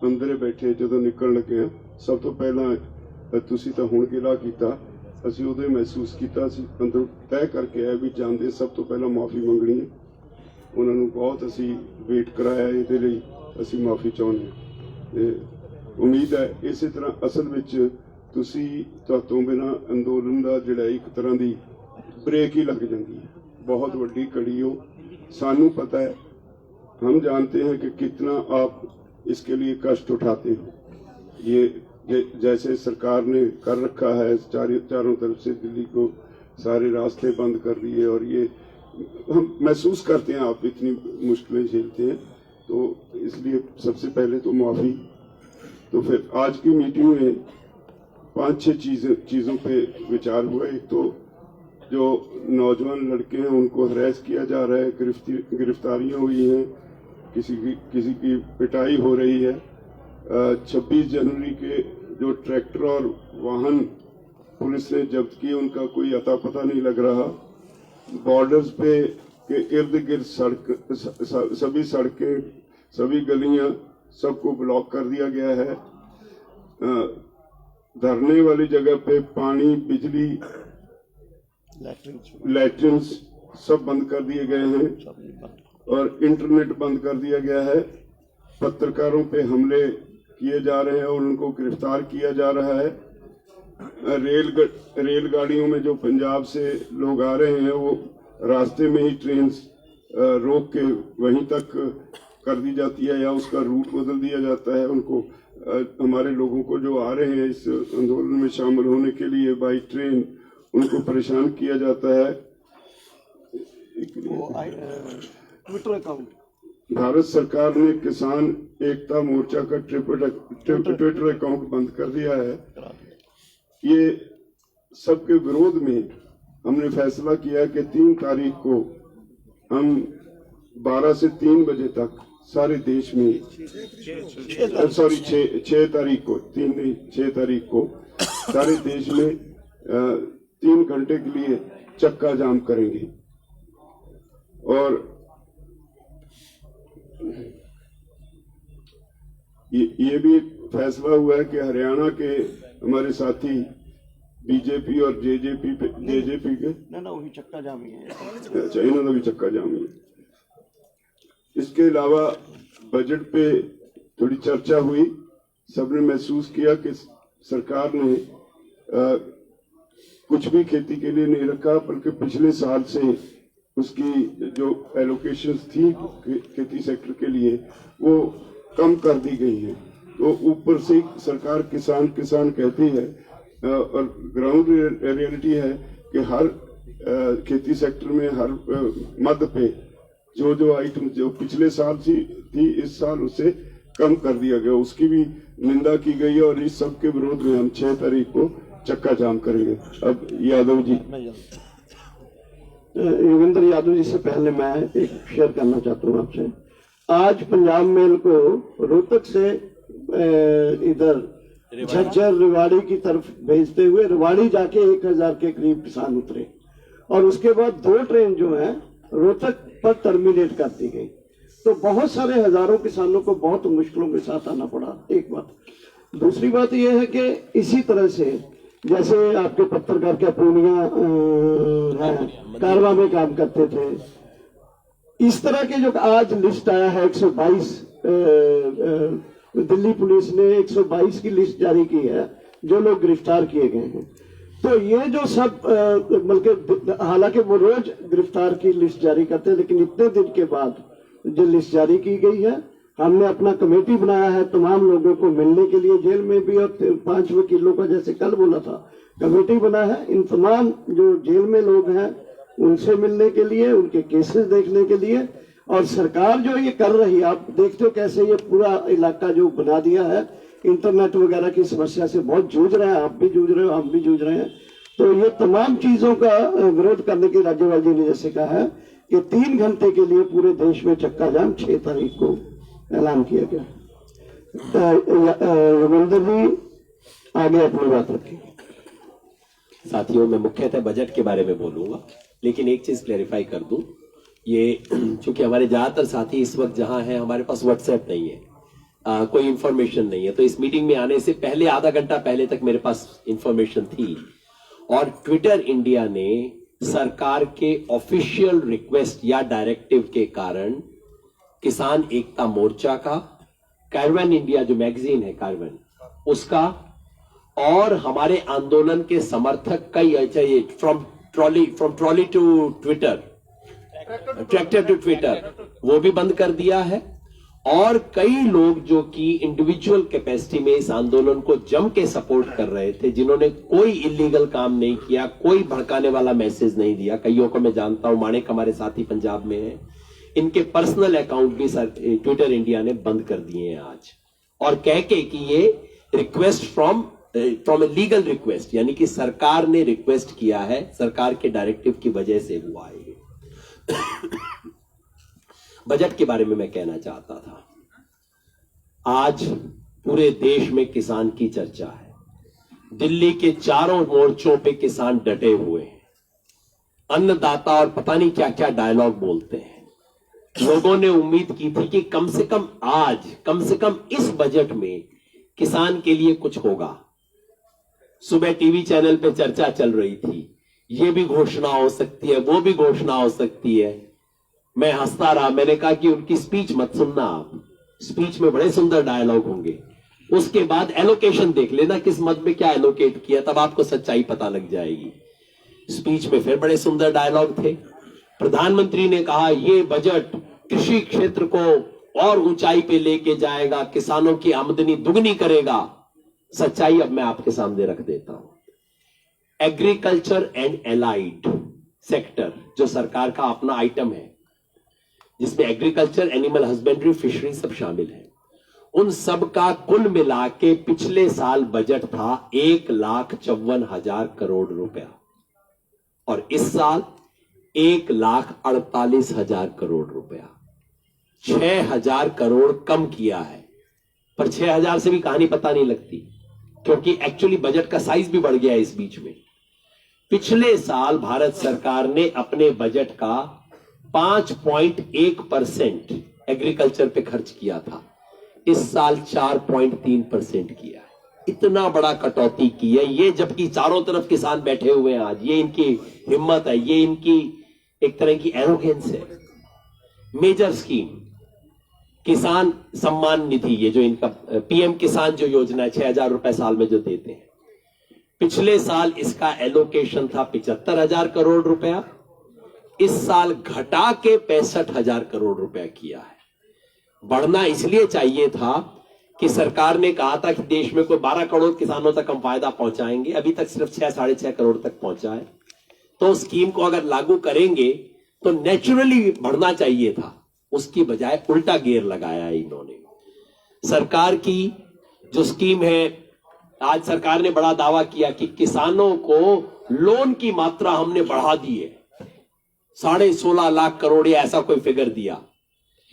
अंदर बैठे जो निकल लगे हैं, सब तो पहला तुसी तो हुण गिला कीता, असीं उदों महसूस किया, अंदरों तय करके आए भी जाते सब तो पहला माफ़ी मंगनी है। उन्होंने बहुत असी वेट कराया, ये असी माफ़ी चाहते हैं। उम्मीद है इस तरह असल विच तुसी तो बिना अंदोलन का जिहड़ा एक तरह की ब्रेक ही लग जाती है, बहुत वड्डी कड़ी हो। सानू पता है, हम जानते हैं कि कितना आप इसके लिए कष्ट उठाते हो। ये जैसे सरकार ने कर रखा है, चारों तरफ से दिल्ली को सारे रास्ते बंद कर दिए, और ये हम महसूस करते हैं आप इतनी मुश्किलें झेलते हैं, तो इसलिए सबसे पहले तो माफ़ी। तो फिर आज की मीटिंग में 5-6 चीज़ों पे विचार हुआ। एक तो जो नौजवान लड़के हैं उनको हरास किया जा रहा है, गिरफ्तारियां हुई हैं, किसी की पिटाई हो रही है। 26 जनवरी के जो ट्रैक्टर और वाहन पुलिस ने जब्त किए, उनका कोई अता पता नहीं लग रहा। बॉर्डर्स पे के इर्द गिर्द सभी सड़कें, सभी गलियां, सबको ब्लॉक कर दिया गया है। धरने वाली जगह पे पानी, बिजली, लैट्रिन्स सब बंद कर दिए गए हैं, और इंटरनेट बंद कर दिया गया है। पत्रकारों पे हमले किए जा रहे हैं और उनको गिरफ्तार किया जा रहा है। रेलगाड़ियों में जो पंजाब से लोग आ रहे हैं, वो रास्ते में ही ट्रेन रोक के वहीं तक कर दी जाती है, या उसका रूट बदल दिया जाता है। उनको हमारे लोगों को जो आ रहे हैं इस आंदोलन में शामिल होने के लिए बाई ट्रेन, उनको परेशान किया जाता है। ट्विटर अकाउंट, भारत सरकार ने किसान एकता मोर्चा का ट्विटर अकाउंट बंद कर दिया है। ये सबके विरोध में हमने फैसला किया कि 3 तारीख को हम 12 से 3 बजे तक सारे देश में, सॉरी 6 तारीख को, 3 नहीं 6 तारीख को सारे देश में 3 घंटे के लिए चक्का जाम करेंगे। और ये भी फैसला हुआ है कि हरियाणा के हमारे साथी बीजेपी और जेजेपी के ना वही चक्का जाम ही है। अच्छा, इन्होंने भी चक्का जाम ही। इसके अलावा बजट पे थोड़ी चर्चा हुई। सबने महसूस किया कि सरकार ने कुछ भी खेती के लिए नहीं रखा, बल्कि पिछले साल से उसकी जो एलोकेशंस थी खेती सेक्टर के लिए वो कम कर दी गई है। तो ऊपर से सरकार किसान कहती है, और ग्राउंड रियलिटी है कि हर खेती सेक्टर में हर मद पे जो आइटम जो पिछले साल थी इस साल उसे कम कर दिया गया, उसकी भी निंदा की गई है। और इस सब के विरोध में हम 6 तारीख को चक्का जाम करेंगे। अब यादव जी, योगेंद्र यादव जी से पहले मैं एक शेयर करना चाहता हूँ आपसे। आज पंजाब मेल को रोहतक से इधर झज्जर रेवाड़ी की तरफ भेजते हुए रेवाड़ी जाके 1000 के करीब किसान उतरे, और उसके बाद 2 ट्रेन जो है रोहतक पर टर्मिनेट कर दी गई। तो बहुत सारे हजारों किसानों को बहुत मुश्किलों के साथ आना पड़ा, एक बात। दूसरी बात यह है कि इसी तरह से जैसे आपके पत्रकार क्या पूर्णिया है, कारवा में काम करते थे, इस तरह के जो आज लिस्ट आया है 122, दिल्ली पुलिस ने 122 की लिस्ट जारी की है जो लोग गिरफ्तार किए गए हैं। तो ये जो सब बल्कि हालांकि वो रोज गिरफ्तार की लिस्ट जारी करते हैं, लेकिन इतने दिन के बाद जो लिस्ट जारी की गई है, हमने अपना कमेटी बनाया है तमाम लोगों को मिलने के लिए, जेल में भी और 5 वकीलों का जैसे कल बोला था कमेटी बना है। इन तमाम जो जेल में लोग हैं उनसे मिलने के लिए, उनके केसेस देखने के लिए। और सरकार जो ये कर रही है, आप देखते हो कैसे ये पूरा इलाका जो बना दिया है, इंटरनेट वगैरह की समस्या से बहुत जूझ रहे हैं, आप भी जूझ रहे हो, हम भी जूझ रहे हैं। तो ये तमाम चीजों का विरोध करने के राज्यपाल जी ने जैसे कहा है कि 3 घंटे के लिए पूरे देश में चक्का जाम 6 तारीख को ऐलान किया गया। रविंद्र जी आगे अपनी बात रखें। साथियों, मैं मुख्यतः बजट के बारे में बोलूंगा, लेकिन एक चीज क्लेरिफाई कर दूं। ये चूंकि हमारे ज्यादातर साथी इस वक्त जहां हैं, हमारे पास व्हाट्सएप नहीं है। कोई इंफॉर्मेशन नहीं है। तो इस मीटिंग में आने से पहले आधा घंटा पहले तक मेरे पास इंफॉर्मेशन थी, और ट्विटर इंडिया ने सरकार के ऑफिशियल रिक्वेस्ट या डायरेक्टिव के कारण किसान एकता मोर्चा का, कार्बन इंडिया जो मैगजीन है कार्बन, उसका, और हमारे आंदोलन के समर्थक कई from trolley to Twitter, tractor to Twitter, वो भी बंद कर दिया है। और कई लोग जो कि इंडिविजुअल कैपेसिटी में इस आंदोलन को जम के सपोर्ट कर रहे थे, जिन्होंने कोई इलीगल काम नहीं किया, कोई भड़काने वाला मैसेज नहीं दिया, कईयों को मैं जानता हूं, माणिक हमारे साथी पंजाब में है, इनके पर्सनल अकाउंट भी ट्विटर इंडिया ने बंद कर दिए हैं आज, और कह के कि ये request from a legal request, यानी कि सरकार ने रिक्वेस्ट किया है, सरकार के डायरेक्टिव की वजह से हुआ है। बजट के बारे में मैं कहना चाहता था, आज पूरे देश में किसान की चर्चा है। दिल्ली के चारों मोर्चों पे किसान डटे हुए हैं, अन्नदाता और पता नहीं क्या क्या डायलॉग बोलते हैं। लोगों ने उम्मीद की थी कि कम से कम आज, कम से कम इस बजट में किसान के लिए कुछ होगा। सुबह टीवी चैनल पे चर्चा चल रही थी, ये भी घोषणा हो सकती है, वो भी घोषणा हो सकती है। मैं हंसता रहा, मैंने कहा कि उनकी स्पीच मत सुनना, आप स्पीच में बड़े सुंदर डायलॉग होंगे, उसके बाद एलोकेशन देख लेना किस मद में क्या एलोकेट किया, तब आपको सच्चाई पता लग जाएगी। स्पीच में फिर बड़े सुंदर डायलॉग थे। प्रधानमंत्री ने कहा ये बजट कृषि क्षेत्र को और ऊंचाई पे लेके जाएगा, किसानों की आमदनी दुगनी करेगा। सच्चाई अब मैं आपके सामने रख देता हूं। एग्रीकल्चर एंड एलाइड सेक्टर जो सरकार का अपना आइटम है, जिसमें एग्रीकल्चर, एनिमल हस्बेंड्री, फिशरी सब शामिल है, उन सब का कुल मिला के पिछले साल बजट था 1,54,000 करोड़ रुपया, और इस साल 1,48,000 करोड़ रुपया, 6,000 करोड़ कम किया है। पर 6,000 से भी कहानी पता नहीं लगती, क्योंकि एक्चुअली बजट का साइज भी बढ़ गया है इस बीच में। पिछले साल भारत सरकार ने अपने बजट का 5.1% एग्रीकल्चर पे खर्च किया था, इस साल 4.3% किया है। इतना बड़ा कटौती की है ये, जबकि चारों तरफ किसान बैठे हुए हैं आज। ये इनकी हिम्मत है, ये इनकी एक तरह की एरोगेंस है। मेजर स्कीम किसान सम्मान निधि, ये जो इनका पीएम किसान जो योजना है, 6,000 रुपए साल में जो देते हैं, पिछले साल इसका एलोकेशन था 75,000 करोड़ रुपया, इस साल घटा के 65,000 करोड़ रुपया किया है। बढ़ना इसलिए चाहिए था कि सरकार ने कहा था कि देश में कोई 12 करोड़ किसानों तक हम फायदा पहुंचाएंगे, अभी तक सिर्फ 6-6.5 करोड़ तक पहुंचा है। तो स्कीम को अगर लागू करेंगे तो नेचुरली बढ़ना चाहिए था, उसकी बजाय उल्टा गियर लगाया है इन्होंने। सरकार की जो स्कीम है, आज सरकार ने बड़ा दावा किया कि किसानों को लोन की मात्रा हमने बढ़ा दी है, 16.5 लाख करोड़ या ऐसा कोई फिगर दिया।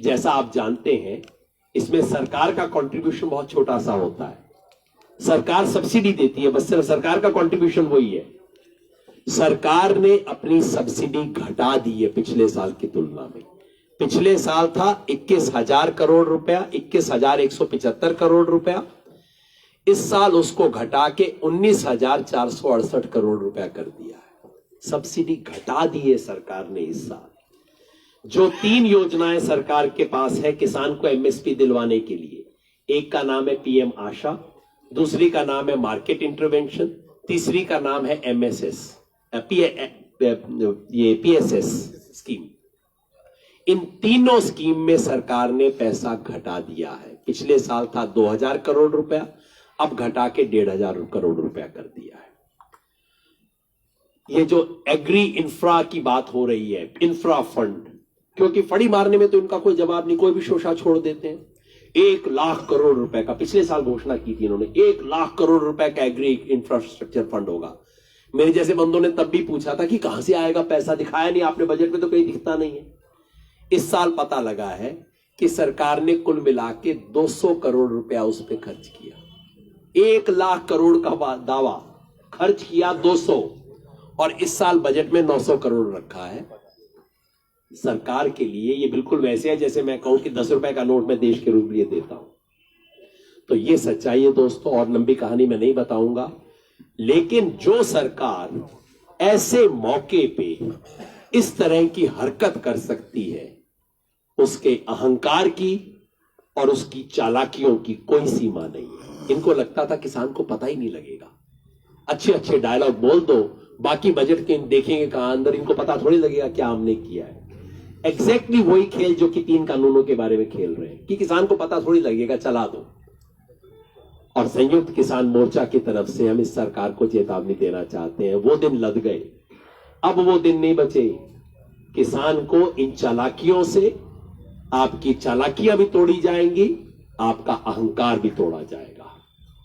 जैसा आप जानते हैं, इसमें सरकार का कंट्रीब्यूशन बहुत छोटा सा होता है। सरकार सब्सिडी देती है, बस सिर्फ सरकार का कंट्रीब्यूशन वही है। सरकार ने अपनी सब्सिडी घटा दी है पिछले साल की तुलना में। पिछले साल था 21,000 करोड़ रुपया, 21,175 करोड़ रुपया, इस साल उसको घटा के 19,468 करोड़ रुपया कर दिया है। सब्सिडी घटा दी है सरकार ने इस साल। जो 3 योजनाएं सरकार के पास है किसान को एमएसपी दिलवाने के लिए, एक का नाम है पीएम आशा, दूसरी का नाम है मार्केट इंटरवेंशन, तीसरी का नाम है एमएसएस, ये पीएसएस स्कीम। इन तीनों स्कीम में सरकार ने पैसा घटा दिया है। पिछले साल था 2,000 करोड़ रुपया, अब घटा के 1,500 करोड़ रुपया कर दिया है। ये जो एग्री इंफ्रा की बात हो रही है, इंफ्रा फंड, क्योंकि फड़ी मारने में तो इनका कोई जवाब नहीं, कोई भी शोषा छोड़ देते हैं। 1 लाख करोड़ रुपए का पिछले साल घोषणा की थी इन्होंने, 1 लाख करोड़ रुपए का एग्री इंफ्रास्ट्रक्चर फंड होगा। मेरे जैसे बंदों ने तब भी पूछा था कि कहां से आएगा पैसा, दिखाया नहीं आपने बजट में, तो कहीं दिखता नहीं है। इस साल पता लगा है कि सरकार ने कुल मिला के 200 करोड़ रुपया उस पर खर्च किया। 1 लाख करोड़ का दावा, खर्च किया 200, और इस साल बजट में 900 करोड़ रखा है। सरकार के लिए ये बिल्कुल वैसे है जैसे मैं कहूं कि 10 रुपए का नोट मैं देश के रूप लिए देता हूं। तो ये सच्चाई है दोस्तों, और लंबी कहानी मैं नहीं बताऊंगा। लेकिन जो सरकार ऐसे मौके पे इस तरह की हरकत कर सकती है, उसके अहंकार की और उसकी चालाकियों की कोई सीमा नहीं है। इनको लगता था किसान को पता ही नहीं लगेगा, अच्छे अच्छे डायलॉग बोल दो, बाकी बजट के देखेंगे कहां अंदर, इनको पता थोड़ी लगेगा क्या हमने किया है। एग्जैक्टली वही खेल जो कि 3 कानूनों के बारे में खेल रहे हैं कि किसान को पता थोड़ी लगेगा, चला दो। और संयुक्त किसान मोर्चा की तरफ से हम इस सरकार को चेतावनी देना चाहते हैं, वो दिन लद गए, अब वो दिन नहीं बचे। किसान को इन चालाकियों से, आपकी चालाकियां भी तोड़ी जाएंगी, आपका अहंकार भी तोड़ा जाएगा।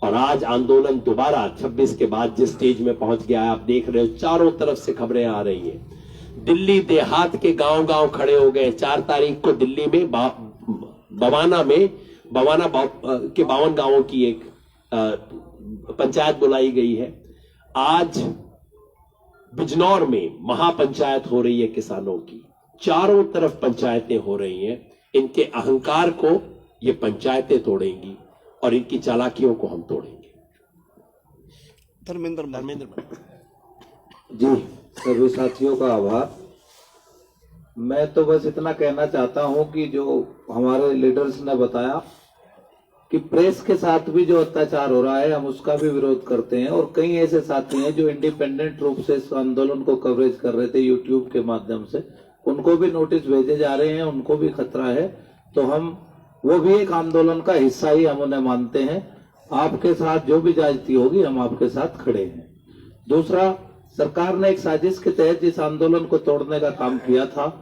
और आज आंदोलन दोबारा 26 के बाद जिस स्टेज में पहुंच गया है, आप देख रहे हो चारों तरफ से खबरें आ रही हैं। दिल्ली देहात के गांव गांव खड़े हो गए। 4 तारीख को दिल्ली में बवाना के 52 गांवों की एक पंचायत बुलाई गई है। आज बिजनौर में महापंचायत हो रही है किसानों की, चारों तरफ पंचायतें हो रही हैं। इनके अहंकार को ये पंचायतें तोड़ेंगी और इनकी चालाकियों को हम तोड़ेंगे। धर्मेंद्र जी, सभी साथियों का आभार। मैं तो बस इतना कहना चाहता हूं कि जो हमारे लीडर्स ने बताया कि प्रेस के साथ भी जो अत्याचार हो रहा है, हम उसका भी विरोध करते हैं। और कई ऐसे साथी हैं जो इंडिपेंडेंट रूप से इस आंदोलन को कवरेज कर रहे थे यूट्यूब के माध्यम से, उनको भी नोटिस भेजे जा रहे हैं, उनको भी खतरा है। तो हम वो भी एक आंदोलन का हिस्सा ही हम उन्हें मानते हैं। आपके साथ जो भी ज्यादती होगी, हम आपके साथ खड़े हैं। दूसरा, सरकार ने एक साजिश के तहत इस आंदोलन को तोड़ने का काम किया था।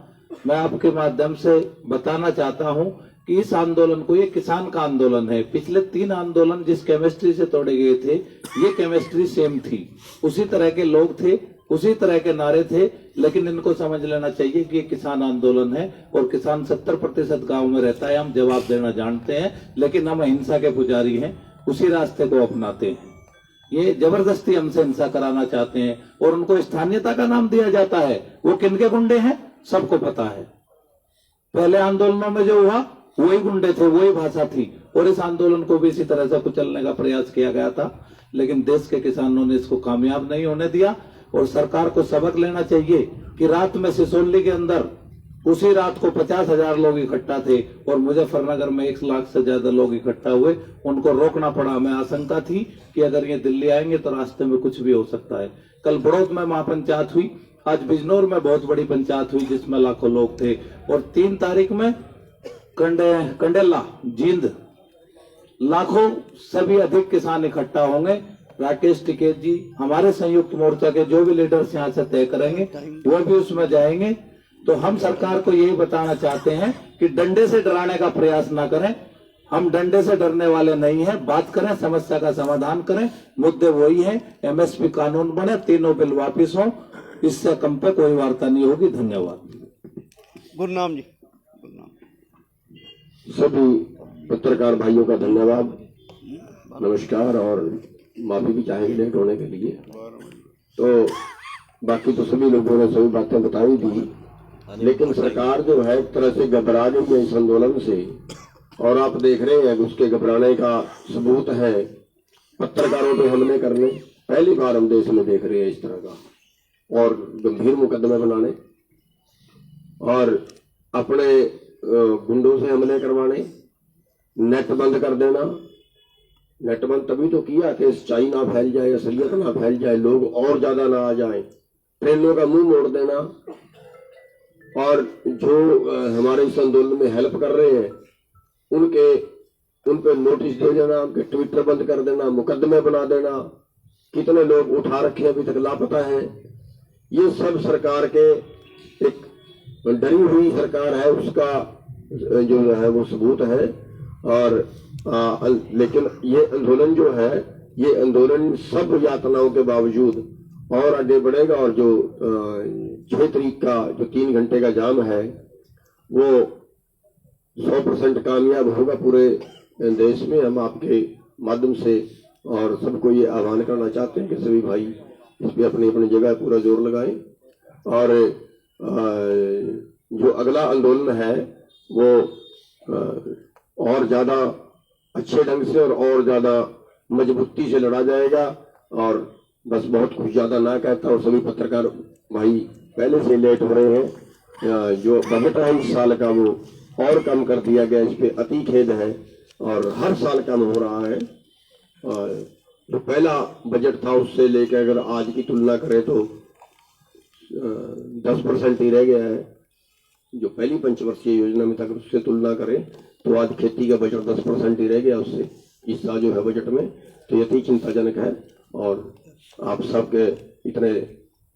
मैं आपके माध्यम से बताना चाहता हूं कि इस आंदोलन को, ये किसान का आंदोलन है। पिछले 3 आंदोलन जिस केमिस्ट्री से तोड़े गए थे, ये केमिस्ट्री सेम थी, उसी तरह के लोग थे, उसी तरह के नारे थे। लेकिन इनको समझ लेना चाहिए कि ये किसान आंदोलन है और किसान 70% गांव में रहता है। हम जवाब देना जानते हैं, लेकिन हम अहिंसा के पुजारी हैं, उसी रास्ते को अपनाते हैं। ये जबरदस्ती हमसे हिंसा कराना चाहते हैं और उनको स्थानीयता का नाम दिया जाता है। वो किनके गुंडे हैं सबको पता है। पहले आंदोलनों में जो हुआ वही गुंडे थे, वही भाषा थी, और इस आंदोलन को भी इसी तरह से कुचलने का प्रयास किया गया था। लेकिन देश के किसानों ने इसको कामयाब नहीं होने दिया। और सरकार को सबक लेना चाहिए कि रात में सिसोली के अंदर उसी रात को 50,000 लोग इकट्ठा थे और मुजफ्फरनगर में 1 लाख से ज्यादा लोग इकट्ठा हुए। उनको रोकना पड़ा। हमें आशंका थी कि अगर ये दिल्ली आएंगे तो रास्ते में कुछ भी हो सकता है। कल बड़ौद में महापंचायत हुई, आज बिजनौर में बहुत बड़ी पंचायत हुई जिसमें लाखों लोग थे। और 3 तारीख में कंडेला, जींद, लाखों से भी अधिक किसान इकट्ठा होंगे। राकेश टिकैत जी, हमारे संयुक्त मोर्चा के जो भी लीडर्स यहाँ से तय करेंगे वो भी उसमें जाएंगे। तो हम सरकार को यही बताना चाहते हैं कि डंडे से डराने का प्रयास ना करें। हम डंडे से डरने वाले नहीं हैं। बात करें, समस्या का समाधान करें। मुद्दे वही हैं, एमएसपी कानून बने, 3 बिल वापिस हो, इससे कम पे कोई वार्ता नहीं होगी। धन्यवाद। गुरनाम जी। सभी पत्रकार भाइयों का धन्यवाद, नमस्कार, और माफी भी चाहेंगे लेट होने के लिए। तो बाकी तो सभी लोगों ने सभी बातें बताई दी, लेकिन सरकार जो है एक तरह से घबरा गई है इस आंदोलन से। और आप देख रहे हैं उसके घबराने का सबूत है पत्रकारों पे हमले करने। पहली बार हम देश में देख रहे हैं इस तरह का, और गंभीर मुकदमे बनाने और अपने गुंडों से हमले करवाने, नेट बंद कर देना। नेट बंद तभी तो किया कि सच्चाई ना फैल जाए, असलियत ना फैल जाए, लोग और ज्यादा ना आ जाएं। ट्रेनों का मुंह मोड़ देना, और जो हमारे इस आंदोलन में हेल्प कर रहे हैं उन पे नोटिस दे देना, उनके ट्विटर बंद कर देना, मुकदमे बना देना। कितने लोग उठा रखे अभी तक लापता हैं। ये सब सरकार के, एक डरी हुई सरकार है, उसका जो है वो सबूत है। और लेकिन ये आंदोलन जो है, ये आंदोलन सब यातनाओं के बावजूद और आगे बढ़ेगा। और जो 6 तारीख का जो 3 घंटे का जाम है वो 100% कामयाब होगा पूरे देश में। हम आपके माध्यम से और सबको ये आह्वान करना चाहते हैं कि सभी भाई इस पे अपनी अपनी जगह पूरा जोर लगाएं। और जो अगला आंदोलन है वो और ज्यादा अच्छे ढंग से और ज्यादा मजबूती से लड़ा जाएगा। और बस बहुत कुछ ज्यादा ना कहता, और सभी पत्रकार भाई पहले से लेट हो रहे हैं। जो बजट है इस साल का वो और कम कर दिया गया, इस पे अति खेद है, और हर साल कम हो रहा है। और जो पहला बजट था उससे लेकर अगर आज की तुलना करें तो 10% ही रह गया है। जो पहली पंचवर्षीय योजना में था अगर उससे तुलना करें तो आज खेती का बजट 10% ही रह गया उससे इस साल जो है बजट में। तो ये अति चिंताजनक है, और आप सबके इतने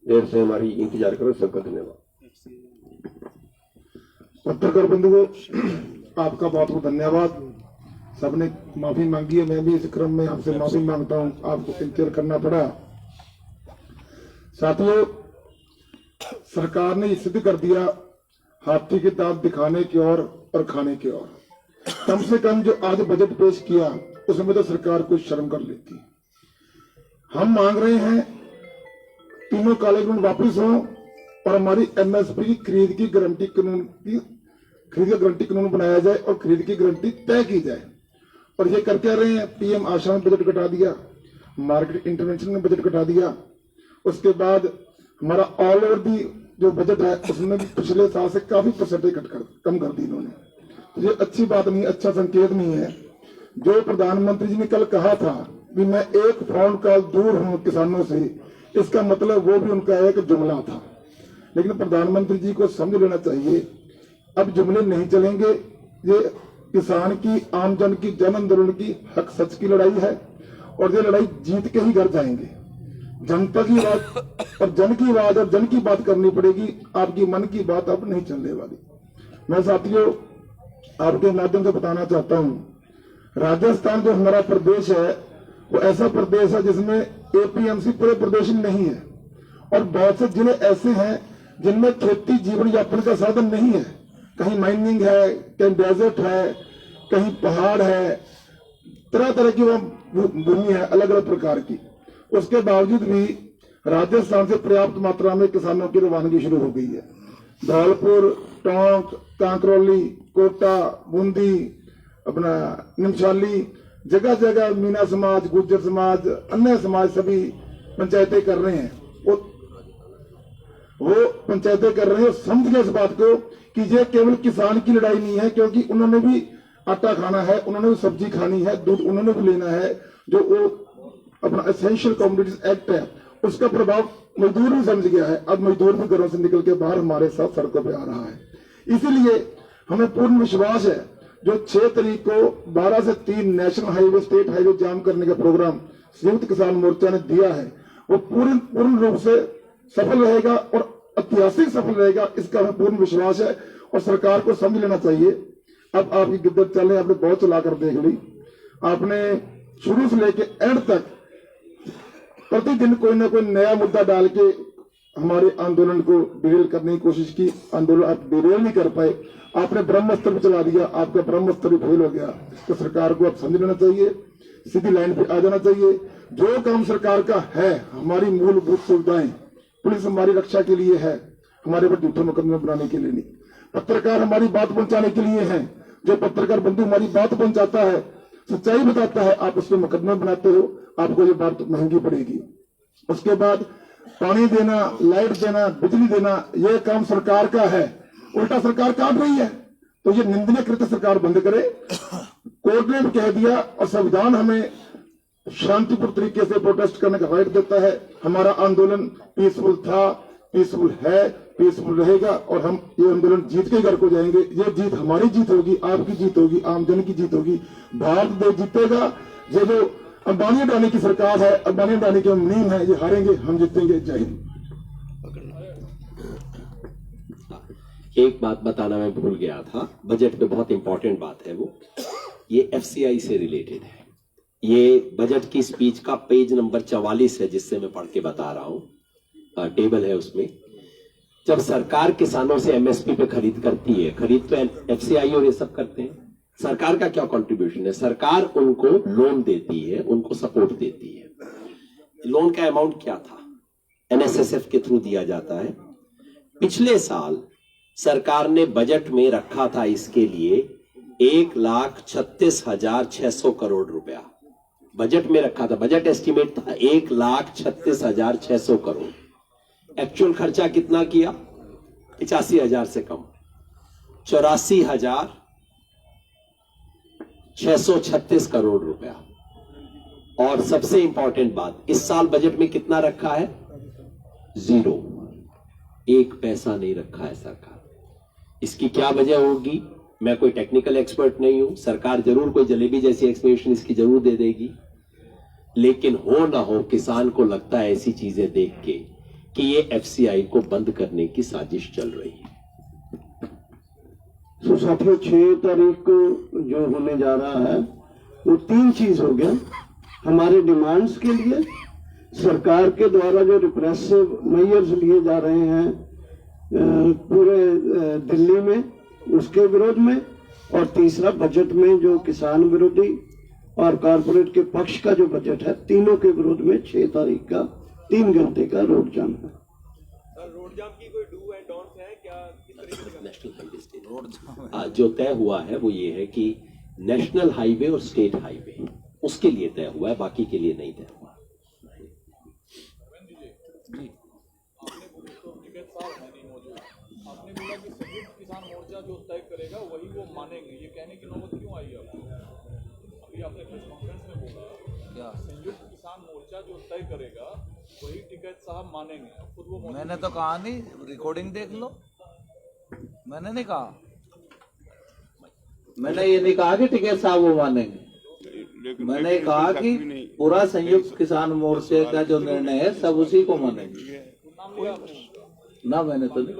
देर से हमारी इंतजार करें, सबका धन्यवाद। पत्रकार बंधुओं, आपका बहुत बहुत धन्यवाद। सबने माफी मांगी है, मैं भी इस क्रम में आपसे माफी मांगता हूं, आपको इंतजार करना पड़ा। साथियों, सरकार ने सिद्ध कर दिया हाथी के दांत दिखाने की ओर और खाने की ओर। कम से कम जो आज बजट पेश किया उसमें तो सरकार कुछ शर्म कर लेती। हम मांग रहे हैं तीनों काले कानून वापस हों और हमारी एमएसपी की खरीद की गारंटी कानून बनाया जाए और खरीद की गारंटी तय की जाए। और ये कर क्या रहे हैं, पीएम आशा में बजट घटा दिया, मार्केट इंटरवेंशन में बजट घटा दिया, उसके बाद हमारा ऑल ओवर दी जो बजट है उसमें भी पिछले साल से काफी परसेंटेज कम कर दी इन्होंने। तो ये अच्छी बात नहीं, अच्छा संकेत नहीं है। जो प्रधानमंत्री जी ने कल कहा था कि मैं एक फोन कॉल दूर हूं किसानों से, इसका मतलब वो भी उनका एक जुमला था। लेकिन प्रधानमंत्री जी को समझ लेना चाहिए अब जुमले नहीं चलेंगे। ये किसान की, आम जन की, जन आंदोलन की, हक सच की लड़ाई है और ये लड़ाई जीत के ही घर जाएंगे। जनता की आवाज और जन की आवाज और जन की बात करनी पड़ेगी, आपकी मन की बात अब नहीं चलने वाली। मैं साथियों आपके माध्यम से बताना चाहता हूं, राजस्थान जो हमारा प्रदेश है वो ऐसा प्रदेश है जिसमें एपीएमसी पूरे प्रदेश में नहीं है, और बहुत से जिले ऐसे हैं जिनमें खेती जीवन यापन का साधन नहीं है। कहीं माइनिंग है, कहीं डेजर्ट है, कहीं पहाड़ है, तरह तरह की वह भूमि है अलग अलग प्रकार की। उसके बावजूद भी राजस्थान से पर्याप्त मात्रा में किसानों की रवानगी शुरू हो गई है। धौलपुर, टोंक, कांकरौली, कोटा, बूंदी, अपना निमशाली, जगह जगह मीना समाज, गुर्जर समाज, अन्य समाज सभी पंचायतें कर रहे हैं। वो पंचायतें कर रहे हैं, समझ गए इस बात को कि ये केवल किसान की लड़ाई नहीं है, क्योंकि उन्होंने भी आटा खाना है, उन्होंने भी सब्जी खानी है, दूध उन्होंने भी लेना है। जो वो अपना एसेंशियल कमोडिटीज एक्ट है उसका प्रभाव मजदूर भी समझ गया है। अब मजदूर भी घरों से निकल के बाहर हमारे साथ सड़कों पे आ रहा है। इसीलिए हमें पूर्ण विश्वास है जो 6 तारीख को 12 से 3 नेशनल हाईवे, स्टेट हाईवे जाम करने का प्रोग्राम संयुक्त किसान मोर्चा ने दिया है वो पूर्ण रूप से सफल रहेगा और ऐतिहासिक सफल रहेगा, इसका हमें पूर्ण विश्वास है। और सरकार को समझ लेना चाहिए अब आपकी गिद्दत चले, आपने बहुत चलाकर देख ली। आपने शुरू से लेके एंड तक प्रतिदिन कोई ना कोई नया मुद्दा डाल के हमारे आंदोलन को डिरेल करने की कोशिश की। आंदोलन आप डिरेल नहीं कर पाए, आपने ब्रह्मास्त्र भी चला दिया, आपका ब्रह्मास्त्र भी फेल हो गया। तो सरकार को अब समझ लेना चाहिए, सीधी लाइन पे आ जाना चाहिए। जो काम सरकार का है, हमारी मूलभूत सुविधाएं, पुलिस हमारी रक्षा के लिए है, हमारे पर झूठे मुकदमे बनाने के लिए नहीं। पत्रकार हमारी बात पहुंचाने के लिए है। जो पत्रकार बंधु हमारी बात पहुंचाता है, सच्चाई बताता है, आप उसमें मुकदमे बनाते हो, आपको ये बात महंगी पड़ेगी। उसके बाद पानी देना, लाइट देना, बिजली देना, यह काम सरकार का है, उल्टा सरकार काट रही है। तो ये निंदनीय कृत्य सरकार बंद करे। कोर्ट ने भी कह दिया और संविधान हमें शांतिपूर्ण तरीके से प्रोटेस्ट करने का राइट देता है। हमारा आंदोलन पीसफुल था, पीसफुल है, पीसफुल रहेगा और हम ये आंदोलन जीत के घर को जाएंगे। ये जीत हमारी जीत होगी, आपकी जीत होगी, आम जन की जीत होगी। भारत देश जीतेगा। ये जो अंबानी अडानी की सरकार है, अंबानी अडानी के मुनीम है, ये हारेंगे, हम जीतेंगे। जय हिंद। एक बात बताना मैं भूल गया था, बजट में बहुत इंपॉर्टेंट बात है, वो ये एफसीआई से रिलेटेड है। ये बजट की स्पीच का पेज नंबर 44 है, जिससे मैं पढ़ के बता रहा हूं, टेबल है उसमें। जब सरकार किसानों से एमएसपी पे खरीद करती है, खरीद तो एफसीआई और ये सब करते हैं, सरकार का क्या कंट्रीब्यूशन है? सरकार उनको लोन देती है, उनको सपोर्ट देती है। लोन का अमाउंट क्या था? एनएसएसएफ के थ्रू दिया जाता है। पिछले साल सरकार ने बजट में रखा था इसके लिए 1,36,600 करोड़ रुपया बजट में रखा था। बजट एस्टिमेट था 1,36,600 करोड़। एक्चुअल खर्चा कितना किया? 85,000 से कम, 84,636 करोड़ रुपया। और सबसे इंपॉर्टेंट बात, इस साल बजट में कितना रखा है? 0, 1 पैसा नहीं रखा है सरकार। इसकी क्या वजह होगी? मैं कोई टेक्निकल एक्सपर्ट नहीं हूं, सरकार जरूर कोई जलेबी जैसी एक्सप्लेनेशन इसकी जरूर दे देगी, लेकिन हो ना हो किसान को लगता है ऐसी चीजें देख के कि ये एफसीआई को बंद करने की साजिश चल रही है। तो साथियों 6 तारीख को जो होने जा रहा है वो 3 चीज हो गया। हमारे डिमांड्स के लिए सरकार के द्वारा जो रिप्रेसिव मेजर्स लिए जा रहे हैं पूरे दिल्ली में, उसके विरोध में, और तीसरा बजट में जो किसान विरोधी और कॉर्पोरेट के पक्ष का जो बजट है, तीनों के विरोध में 6 तारीख का 3 घंटे का रोड जाम है। रोड जाम की कोई डू एंड डोंट है क्या? किस तरीके से नेशनल हाईवे स्टेट रोड जो तय हुआ है वो ये है कि नेशनल हाईवे और स्टेट हाईवे उसके लिए तय हुआ है, बाकी के लिए नहीं तय हुआ। आपने बोला कि संयुक्त किसान मोर्चा जो तय करेगा वही वो मानेंगे, ये कहने की नौबत क्यों आई है? अभी आपने प्रेस कॉन्फ्रेंस में बोला क्या संयुक्त किसान मोर्चा जो तय करेगा वही टिकैत साहब मानेंगे, खुद वो मैंने तो कहा नहीं, रिकॉर्डिंग देख लो, मैंने नहीं कहा, मैंने ये नहीं कहा कि टिकैत साहब वो मानेंगे। मैंने कहा कि पूरा संयुक्त किसान मोर्चे का जो निर्णय है सब उसी को मानेंगे। ना मैंने तो नहीं,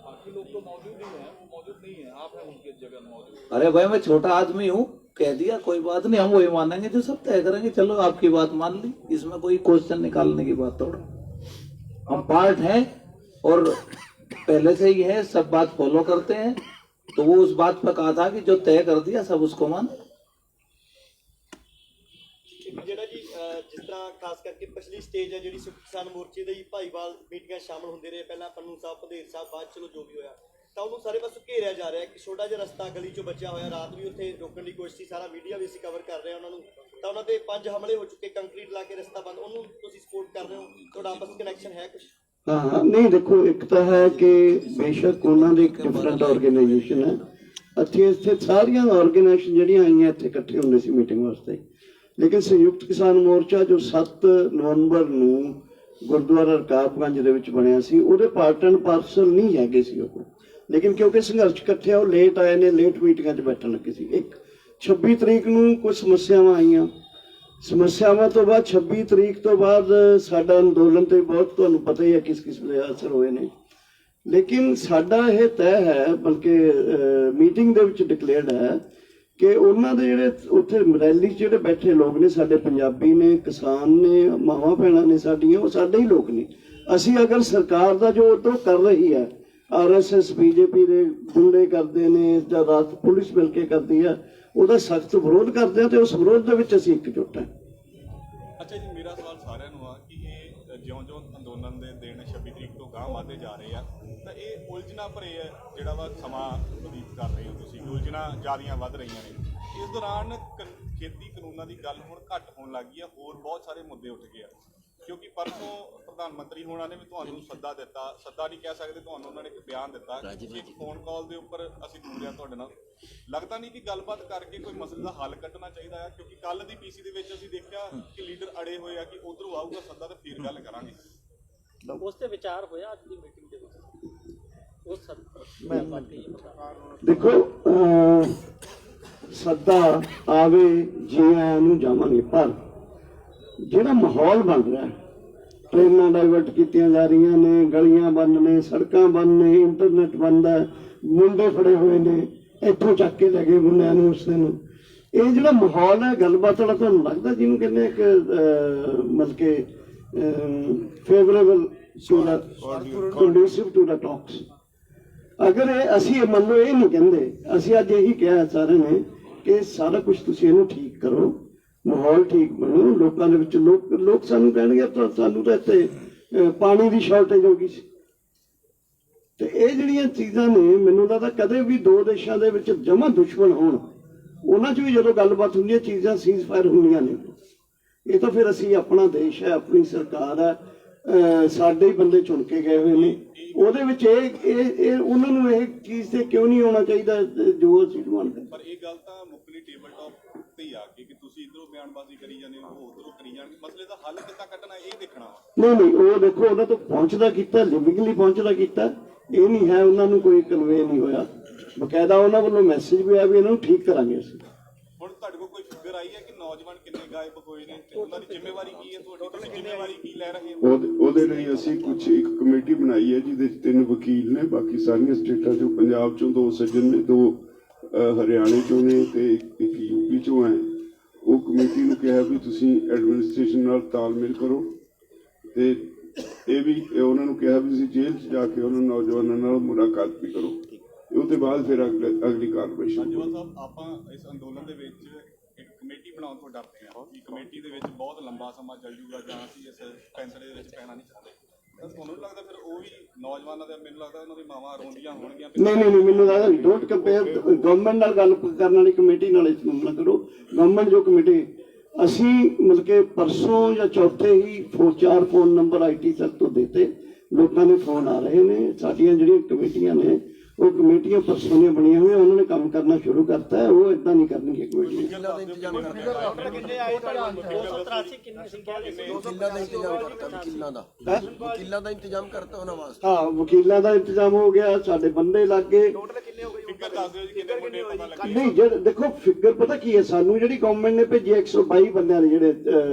बाकी लोग तो मौजूद ही हैं, वो मौजूद नहीं है, आप हैं उनके जगह मौजूद। अरे भाई मैं छोटा आदमी हूँ, कह दिया कोई बात नहीं, हम वही मानेंगे जो सब तय करेंगे। चलो आपकी बात मान ली, इसमें कोई क्वेश्चन निकालने की बात थोड़ा। हम पार्ट हैं और पहले से ही है, सब बात फॉलो करते हैं, तो वो उस बात पर कहा था कि जो तय कर दिया सब उसको माने। ਜਿਹੜਾ ਜੀ ਜਿਸ ਤਰ੍ਹਾਂ ਖਾਸ ਕਰਕੇ ਪਿਛਲੀ ਸਟੇਜ ਹੈ ਜਿਹੜੀ ਕਿਸਾਨ ਮੋਰਚੇ ਦੇ ਭਾਈਵਾਲ ਮੀਟਿੰਗਾਂ ਸ਼ਾਮਲ ਹੁੰਦੇ ਰਹੇ, ਪਹਿਲਾਂ ਪੰਨੂ ਸਾਹਿਬ, ਭਦੇਰ ਸਾਹਿਬ, ਬਾਅਦ ਚਲੋ ਜੋ ਵੀ ਹੋਇਆ, ਤਾਂ ਉਹਨੂੰ ਸਾਰੇ ਪਾਸੋਂ ਘੇਰਿਆ ਜਾ ਰਿਹਾ ਕਿ ਛੋਟਾ ਜਿਹਾ ਰਸਤਾ ਗਲੀ ਚੋਂ ਬਚਿਆ ਹੋਇਆ, ਰਾਤ ਵੀ ਉੱਥੇ ਰੋਕਣ ਦੀ ਕੋਸ਼ਿਸ਼ ਸੀ, ਸਾਰਾ ਮੀਡੀਆ ਵੀ ਅਸੀਂ ਕਵਰ ਕਰ ਰਹੇ ਹਾਂ ਉਹਨਾਂ ਨੂੰ, ਤਾਂ ਉਹਨਾਂ ਤੇ 5 ਹਮਲੇ ਹੋ ਚੁੱਕੇ, ਕੰਕਰੀਟ ਲਾ ਕੇ ਰਸਤਾ ਬੰਦ, ਉਹਨੂੰ ਤੁਸੀਂ ਸਪੋਰਟ ਕਰ ਰਹੇ ਹੋ? ਤੁਹਾਡਾ ਆਪਸ ਵਿੱਚ ਕਨੈਕਸ਼ਨ ਹੈ ਕੁਝ? हाँ नहीं, देखो एक तो है कि बेशक उन्होंने एक डिफरेंट ऑर्गेनाइजेशन है, इत्थे सारियां ऑर्गेनाइजेशन जिहड़ियां आईयां इत्थे इकट्ठे होंदे सी मीटिंग वास्ते, लेकिन संयुक्त किसान मोर्चा जो 7 नवंबर ਨੂੰ ਗੁਰਦੁਆਰਾ ਰਕਾਬਗੰਜ ਦੇ ਵਿੱਚ ਬਣਿਆ ਸੀ, ਉਹਦੇ ਪਾਰਟ ਐਂਡ ਪਾਰਸਲ ਨਹੀਂ ਹੈਗੇ ਸੀ ਉਹ, ਲੇਕਿਨ ਕਿਉਂਕਿ ਸੰਘਰਸ਼ ਇਕੱਠੇ ਉਹ ਲੇਟ ਆਏ ਨੇ, ਲੇਟ ਮੀਟਿੰਗਾਂ 'ਚ ਬੈਠਣ ਲੱਗੇ ਸੀ। ਇੱਕ 26 ਤਰੀਕ ਨੂੰ ਕੁਝ ਸਮੱਸਿਆਵਾਂ ਆਈਆਂ, ਸਮੱਸਿਆਵਾਂ ਤੋਂ ਬਾਅਦ 26 ਤਰੀਕ ਤੋਂ ਬਾਅਦ ਸਾਡਾ ਅੰਦੋਲਨ ਤੇ ਬਹੁਤ ਤੁਹਾਨੂੰ ਪਤਾ ਹੀ ਹੈ ਕਿਸ ਕਿਸਮ ਦੇ ਅਸਰ ਹੋਏ ਨੇ, ਲੇਕਿਨ ਸਾਡਾ ਇਹ ਤੈਅ ਹੈ, ਬਲਕਿ ਮੀਟਿੰਗ ਦੇ ਵਿੱਚ ਡਿਕਲੇਅਰਡ ਹੈ ਕਿ ਉਹਨਾਂ ਦੇ ਜਿਹੜੇ ਉੱਥੇ ਰੈਲੀ 'ਚ ਜਿਹੜੇ ਬੈਠੇ ਲੋਕ ਨੇ, ਸਾਡੇ ਪੰਜਾਬੀ ਨੇ, ਕਿਸਾਨ ਨੇ, ਮਾਵਾਂ ਭੈਣਾਂ ਨੇ ਸਾਡੀਆਂ, ਉਹ ਸਾਡੇ ਹੀ ਲੋਕ ਨੇ। ਅਸੀਂ ਅਗਰ ਸਰਕਾਰ ਦਾ ਜੋ ਉਧਰੋਂ ਕਰ ਰਹੀ ਹੈ, RSS BJP ਦੇ ਗੁੰਡੇ ਕਰਦੇ ਨੇ ਜਾਂ ਰਾਤ ਪੁਲਿਸ ਮਿਲ ਕੇ ਕਰਦੀ ਹੈ, ਉਹਦਾ ਸਖਤ ਵਿਰੋਧ ਕਰਦੇ ਆ, ਤੇ ਉਸ ਵਿਰੋਧ ਦੇ ਵਿੱਚ ਅਸੀਂ ਇਕਜੁੱਟ ਹਾਂ। ਅੱਛਾ ਜੀ, ਮੇਰਾ ਸਵਾਲ ਸਾਰਿਆਂ ਨੂੰ ਆ ਕਿ ਇਹ ਜਿਉਂ-ਜਿਉਂ ਅੰਦੋਲਨ ਦੇ ਦਿਨ 26 ਤਰੀਕ ਤੋਂ ਗਾਂਹ ਵਧਦੇ ਜਾ ਰਹੇ ਆ, ਤਾਂ ਇਹ ਉਲਝਣਾ ਭਰੇ ਜਿਹੜਾ ਵਾ ਸਮਾਂ ਬਤੀਤ ਕਰ ਰਹੇ ਹੋ ਤੁਸੀਂ, ਉਲਝਣਾ ਜ਼ਿਆਦੀਆਂ ਵੱਧ ਰਹੀਆਂ ਨੇ। ਇਸ ਦੌਰਾਨ ਖੇਤੀ ਕਾਨੂੰਨਾਂ ਦੀ ਗੱਲ ਹੁਣ ਘੱਟ ਹੋਣ ਲੱਗ ਗਈ ਆ, ਹੋਰ ਬਹੁਤ ਸਾਰੇ ਮੁੱਦੇ ਉੱਠ ਗਏ ਆ, ਕਿਉਂਕਿ ਪਰਸੋਂ ਪ੍ਰਧਾਨ ਮੰਤਰੀ ਹੋਣਾ ਨੇ ਵੀ ਤੁਹਾਨੂੰ ਸੱਦਾ ਦਿੱਤਾ, ਸੱਦਾ ਨਹੀਂ ਕਹਿ ਸਕਦੇ, ਤੁਹਾਨੂੰ ਉਹਨਾਂ ਨੇ ਇੱਕ ਬਿਆਨ ਦਿੱਤਾ ਕਿ ਇੱਕ ਫੋਨ ਕਾਲ ਦੇ ਉੱਪਰ ਅਸੀਂ ਦੂਰ ਆ ਤੁਹਾਡੇ ਨਾਲ। ਲੱਗਦਾ ਨਹੀਂ ਕਿ ਗੱਲਬਾਤ ਕਰਕੇ ਕੋਈ ਮਸਲੇ ਦਾ ਹੱਲ ਕੱਢਣਾ ਚਾਹੀਦਾ ਹੈ, ਕਿਉਂਕਿ ਕੱਲ ਦੀ PC ਦੇ ਵਿੱਚ ਅਸੀਂ ਦੇਖਿਆ ਕਿ ਲੀਡਰ ਅੜੇ ਹੋਏ ਆ ਕਿ ਉਧਰੋਂ ਆਊਗਾ ਸੱਦਾ ਤੇ ਫਿਰ ਗੱਲ ਕਰਾਂਗੇ। ਉਸ ਤੇ ਵਿਚਾਰ ਹੋਇਆ ਅੱਜ ਦੀ ਮੀਟਿੰਗ ਦੇ ਵਿੱਚ? ਦੇਖੋ ਸੱਦਾ ਆਵੇ ਜੀ ਆਇਆਂ ਨੂੰ ਜਾਵਾਂਗੇ, ਪਰ ਜਿਹੜਾ ਮਾਹੌਲ ਬਣ ਰਿਹਾ, ਟ੍ਰੇਨਾਂ ਡਾਇਵਰਟ ਕੀਤੀਆਂ ਜਾ ਰਹੀਆਂ ਨੇ, ਗਲੀਆਂ ਬੰਦ ਨੇ, ਸੜਕਾਂ ਬੰਦ ਨੇ, ਇੰਟਰਨੈਟ ਬੰਦ ਹੈ, ਮੁੰਡੇ ਫੜੇ ਹੋਏ ਨੇ, ਇੱਥੋਂ ਚੱਕ ਕੇ ਲੈ ਗਏ ਮੁੰਡਿਆਂ ਨੂੰ ਉਸ ਦਿਨ। ਇਹ ਜਿਹੜਾ ਮਾਹੌਲ ਹੈ ਗੱਲਬਾਤ ਵਾਲਾ, ਤੁਹਾਨੂੰ ਲੱਗਦਾ ਜਿਹਨੂੰ ਕਹਿੰਦੇ ਇੱਕ ਮਤਲਬ ਕਿ ਫੇਵਰੇਬਲ ਟੂ ਦਾ ਕੰਡੂਸਿਵ ਟੂ ਦਾ ਟਾਕਸ? ਅਗਰ ਇਹ ਅਸੀਂ ਮੰਨ ਲਓ ਇਹ ਨਹੀਂ ਕਹਿੰਦੇ, ਅਸੀਂ ਅੱਜ ਇਹੀ ਕਿਹਾ ਸਾਰਿਆਂ ਨੇ ਕਿ ਸਾਰਾ ਕੁਝ ਤੁਸੀਂ ਇਹਨੂੰ ਠੀਕ ਕਰੋ, ਮਾਹੌਲ ਠੀਕ ਬਣੋ, ਲੋਕਾਂ ਦੇ ਵਿੱਚ ਲੋਕ ਸਾਨੂੰ ਕਹਿਣਗੇ ਸਾਨੂੰ ਤਾਂ ਇੱਥੇ ਪਾਣੀ ਦੀ ਸ਼ਾਰਟੇਜ ਹੋ ਗਈ ਸੀ, ਤੇ ਇਹ ਜਿਹੜੀਆਂ ਚੀਜ਼ਾਂ ਨੇ ਮੈਨੂੰ ਲੱਗਦਾ ਕਦੇ ਵੀ ਦੋ ਦੇਸ਼ਾਂ ਦੇ ਵਿੱਚ ਜਮਾਂ ਦੁਸ਼ਮਣ ਹੋਣ ਉਹਨਾਂ 'ਚ ਵੀ ਜਦੋਂ ਗੱਲਬਾਤ ਹੁੰਦੀ ਹੈ ਚੀਜ਼ਾਂ ਸੀਜ਼ ਫਾਇਰ ਹੁੰਦੀਆਂ ਨੇ। ਇਹ ਤਾਂ ਫਿਰ ਅਸੀਂ ਆਪਣਾ ਦੇਸ਼ ਹੈ, ਆਪਣੀ ਸਰਕਾਰ ਹੈ, ਸਾਡੇ ਹੀ ਬੰਦੇ ਚੁਣ ਕੇ ਗਏ ਹੋਏ ਨੇ, ਉਹਦੇ ਵਿੱਚ ਇਹ ਉਹਨਾਂ ਨੂੰ ਇਹ ਚੀਜ਼ ਤੇ ਕਿਉਂ ਨਹੀਂ ਆਉਣਾ ਚਾਹੀਦਾ ਜੋ ਅਸੀਂ ਮੰਨਦੇ। ਪਰ ਇਹ ਗੱਲ ਤਾਂ ਮੁੱਕਲੀ ਟੇਬਲ ਟਾਪ ਤੇ ਹੀ ਆ ਕਿ ਤੁਸੀਂ ਇਧਰੋਂ ਬਿਆਨਬਾਜ਼ੀ ਕਰੀ ਜਾਂਦੇ ਹੋ, ਉਹ ਉਧਰੋਂ ਕਰੀ ਜਾਣਗੇ। ਮਸਲੇ ਦਾ ਹੱਲ ਕਿੱਦਾਂ ਕੱਢਣਾ ਇਹ ਦੇਖਣਾ ਵਾ। ਨਹੀਂ ਉਹ ਦੇਖੋ ਉਹਨਾਂ ਤੋਂ ਪਹੁੰਚਦਾ ਕੀਤਾ, ਲਿਵਿੰਗਲੀ ਪਹੁੰਚਦਾ ਕੀਤਾ, ਇਹ ਨਹੀਂ ਹੈ ਉਹਨਾਂ ਨੂੰ ਕੋਈ ਕਨਵੇ ਨਹੀਂ ਹੋਇਆ। ਬਕਾਇਦਾ ਉਹਨਾਂ ਵੱਲੋਂ ਮੈਸੇਜ ਵੀ ਆਇਆ ਵੀ ਇਹਨਾਂ ਨੂੰ ਠੀਕ ਕਰਾਂਗੇ ਅਸੀਂ। ਹੁਣ ਤੁਹਾਡੇ ਕੋਲ ਕੋਈ ਫਿਗਰ ਆਈ ਹੈ ਕਿ ਨੌਜਵਾਨ ਕਿੰਨੇ ਗਾਇਬ ਹੋਏ ਨੇ ਤੇ ਉਹਨਾਂ ਦੀ ਜ਼ਿੰਮੇਵਾਰੀ ਕੀ ਹੈ, ਤੁਹਾਡੀ ਤੁਸੀਂ ਜ਼ਿੰਮੇਵਾਰੀ ਕੀ ਲੈ ਰਹੇ ਹੋ? ਉਹਦੇ ਲਈ ਅਸੀਂ ਇੱਕ ਕਮੇਟੀ ਬਣਾਈ ਹੈ ਜਿਹਦੇ 'ਚ 3 ਵਕੀਲ ਨੇ, ਬਾਕੀ ਸਾਰੀਆਂ ਸਟੇਟਾਂ ਚੋਂ, ਪੰਜਾਬ ਚੋਂ 2 ਸੱਜਣ ਨੇ, 2 ਹਰਿਆਣੇ ਚੋਂ ਨੇ ਤੇ ਇੱਕ ਯੂਪੀ ਚੋਂ ਹੈ। ਉਹ ਕਮੇਟੀ ਨੂੰ ਕਿਹਾ ਵੀ ਤੁਸੀਂ ਐਡਮਿਨਿਸਟ੍ਰੇਸ਼ਨ ਨਾਲ ਤਾਲਮੇਲ ਕਰੋ ਤੇ ਇਹ ਵੀ ਉਹਨਾਂ ਨੂੰ ਕਿਹਾ ਵੀ ਤੁਸੀਂ ਜੇਲ੍ਹ 'ਚ ਜਾ ਕੇ ਉਹਨਾਂ ਨੌਜਵਾਨਾਂ ਨਾਲ ਮੁਲਾਕਾਤ ਵੀ ਕਰੋ। ਉਹ ਤੋਂ ਬਾਅਦ ਫਿਰ ਅਗਲੀ ਕਾਰਵਾਈ ਸ਼ੁਰੂ। ਜਵਾਬ ਸਾਹਿਬ, ਆਪਾਂ ਇਸ ਅੰਦੋਲਨ ਦੇ ਵਿੱਚ ਇੱਕ ਕਮੇਟੀ ਬਣਾਉਣ ਤੋਂ ਡਰਦੇ ਹਾਂ ਕਿ ਕਮੇਟੀ ਦੇ ਵਿੱਚ ਬਹੁਤ ਲੰਬਾ ਸਮਾਂ ਚੱਲ ਜੂਗਾ ਜਾਂ ਅਸੀਂ ਇਸ ਫੈਸਲੇ ਦੇ ਵਿੱਚ ਪੈਣਾ ਨਹੀਂ ਚਾਹੁੰਦੇ। ਤਾਂ ਤੁਹਾਨੂੰ ਲੱਗਦਾ ਫਿਰ ਉਹ ਵੀ ਨੌਜਵਾਨਾਂ ਦੇ, ਮੈਨੂੰ ਲੱਗਦਾ ਉਹਨਾਂ ਦੀ ਮਾਵਾਂ ਰੋਂਦੀਆਂ ਹੋਣਗੀਆਂ। ਨਹੀਂ ਮੈਨੂੰ ਲੱਗਦਾ ਡੋਂਟ ਕੰਪੇਅਰ ਗਵਰਨਮੈਂਟ ਨਾਲ ਗੱਲ ਕਰਨ ਵਾਲੀ ਕਮੇਟੀ ਨਾਲ ਇਸ ਨੂੰ ਨਾ ਕਰੋ। ਗਵਰਨਮੈਂਟ ਜੋ ਕਮੇਟੀ ਅਸੀਂ ਮਤਲਬ ਕਿ ਪਰਸੋਂ ਜਾਂ ਚੌਥੇ ਹੀ 4 ਫੋਨ ਨੰਬਰ IT ਸੈੱਲ ਤੋਂ ਦਿੱਤੇ, ਲੋਕਾਂ ਦੇ ਫੋਨ ਆ ਰਹੇ ਨੇ। ਸਾਡੀਆਂ ਜਿਹੜੀਆਂ ਕਮੇਟੀਆਂ ਨੇ ਉਹ ਕਮੇਟੀਆਂ ਪਰਸੋਂ ਦੀਆਂ ਬਣੀਆਂ ਹੋਈਆਂ, ਉਹਨਾਂ ਨੇ ਕੰਮ ਕਰਨਾ ਸ਼ੁਰੂ ਕਰਤਾ ਹੈ। ਉਹ ਇਦਾਂ ਨਹੀਂ ਕਰਨਗੇ ਕਮੇਟੀ। ਕਿੰਨੇ ਆਏ ਵਕੀਲਾਂ ਦਾ ਇੰਤਜ਼ਾਮ ਕਰਤਾ ਉਹਨਾਂ ਵਾਸਤੇ। ਹਾਂ ਵਕੀਲਾਂ ਦਾ ਇੰਤਜ਼ਾਮ ਹੋ ਗਿਆ, ਸਾਡੇ ਬੰਦੇ ਲੱਗ ਗਏ। ਫਿਗਰ ਦੱਸ ਦਿਓ ਜੀ ਕਿੰਨੇ ਮੁੰਡੇ ਪਤਾ ਲੱਗੇ? ਨਹੀਂ ਜਿਹੜੇ ਦੇਖੋ ਫਿਗਰ ਪਤਾ ਕੀ ਹੈ, ਸਾਨੂੰ ਜਿਹੜੀ ਗਵਰਨਮੈਂਟ ਨੇ ਭੇਜੀ 122 ਬੰਦਿਆਂ ਨੇ ਜਿਹੜੇ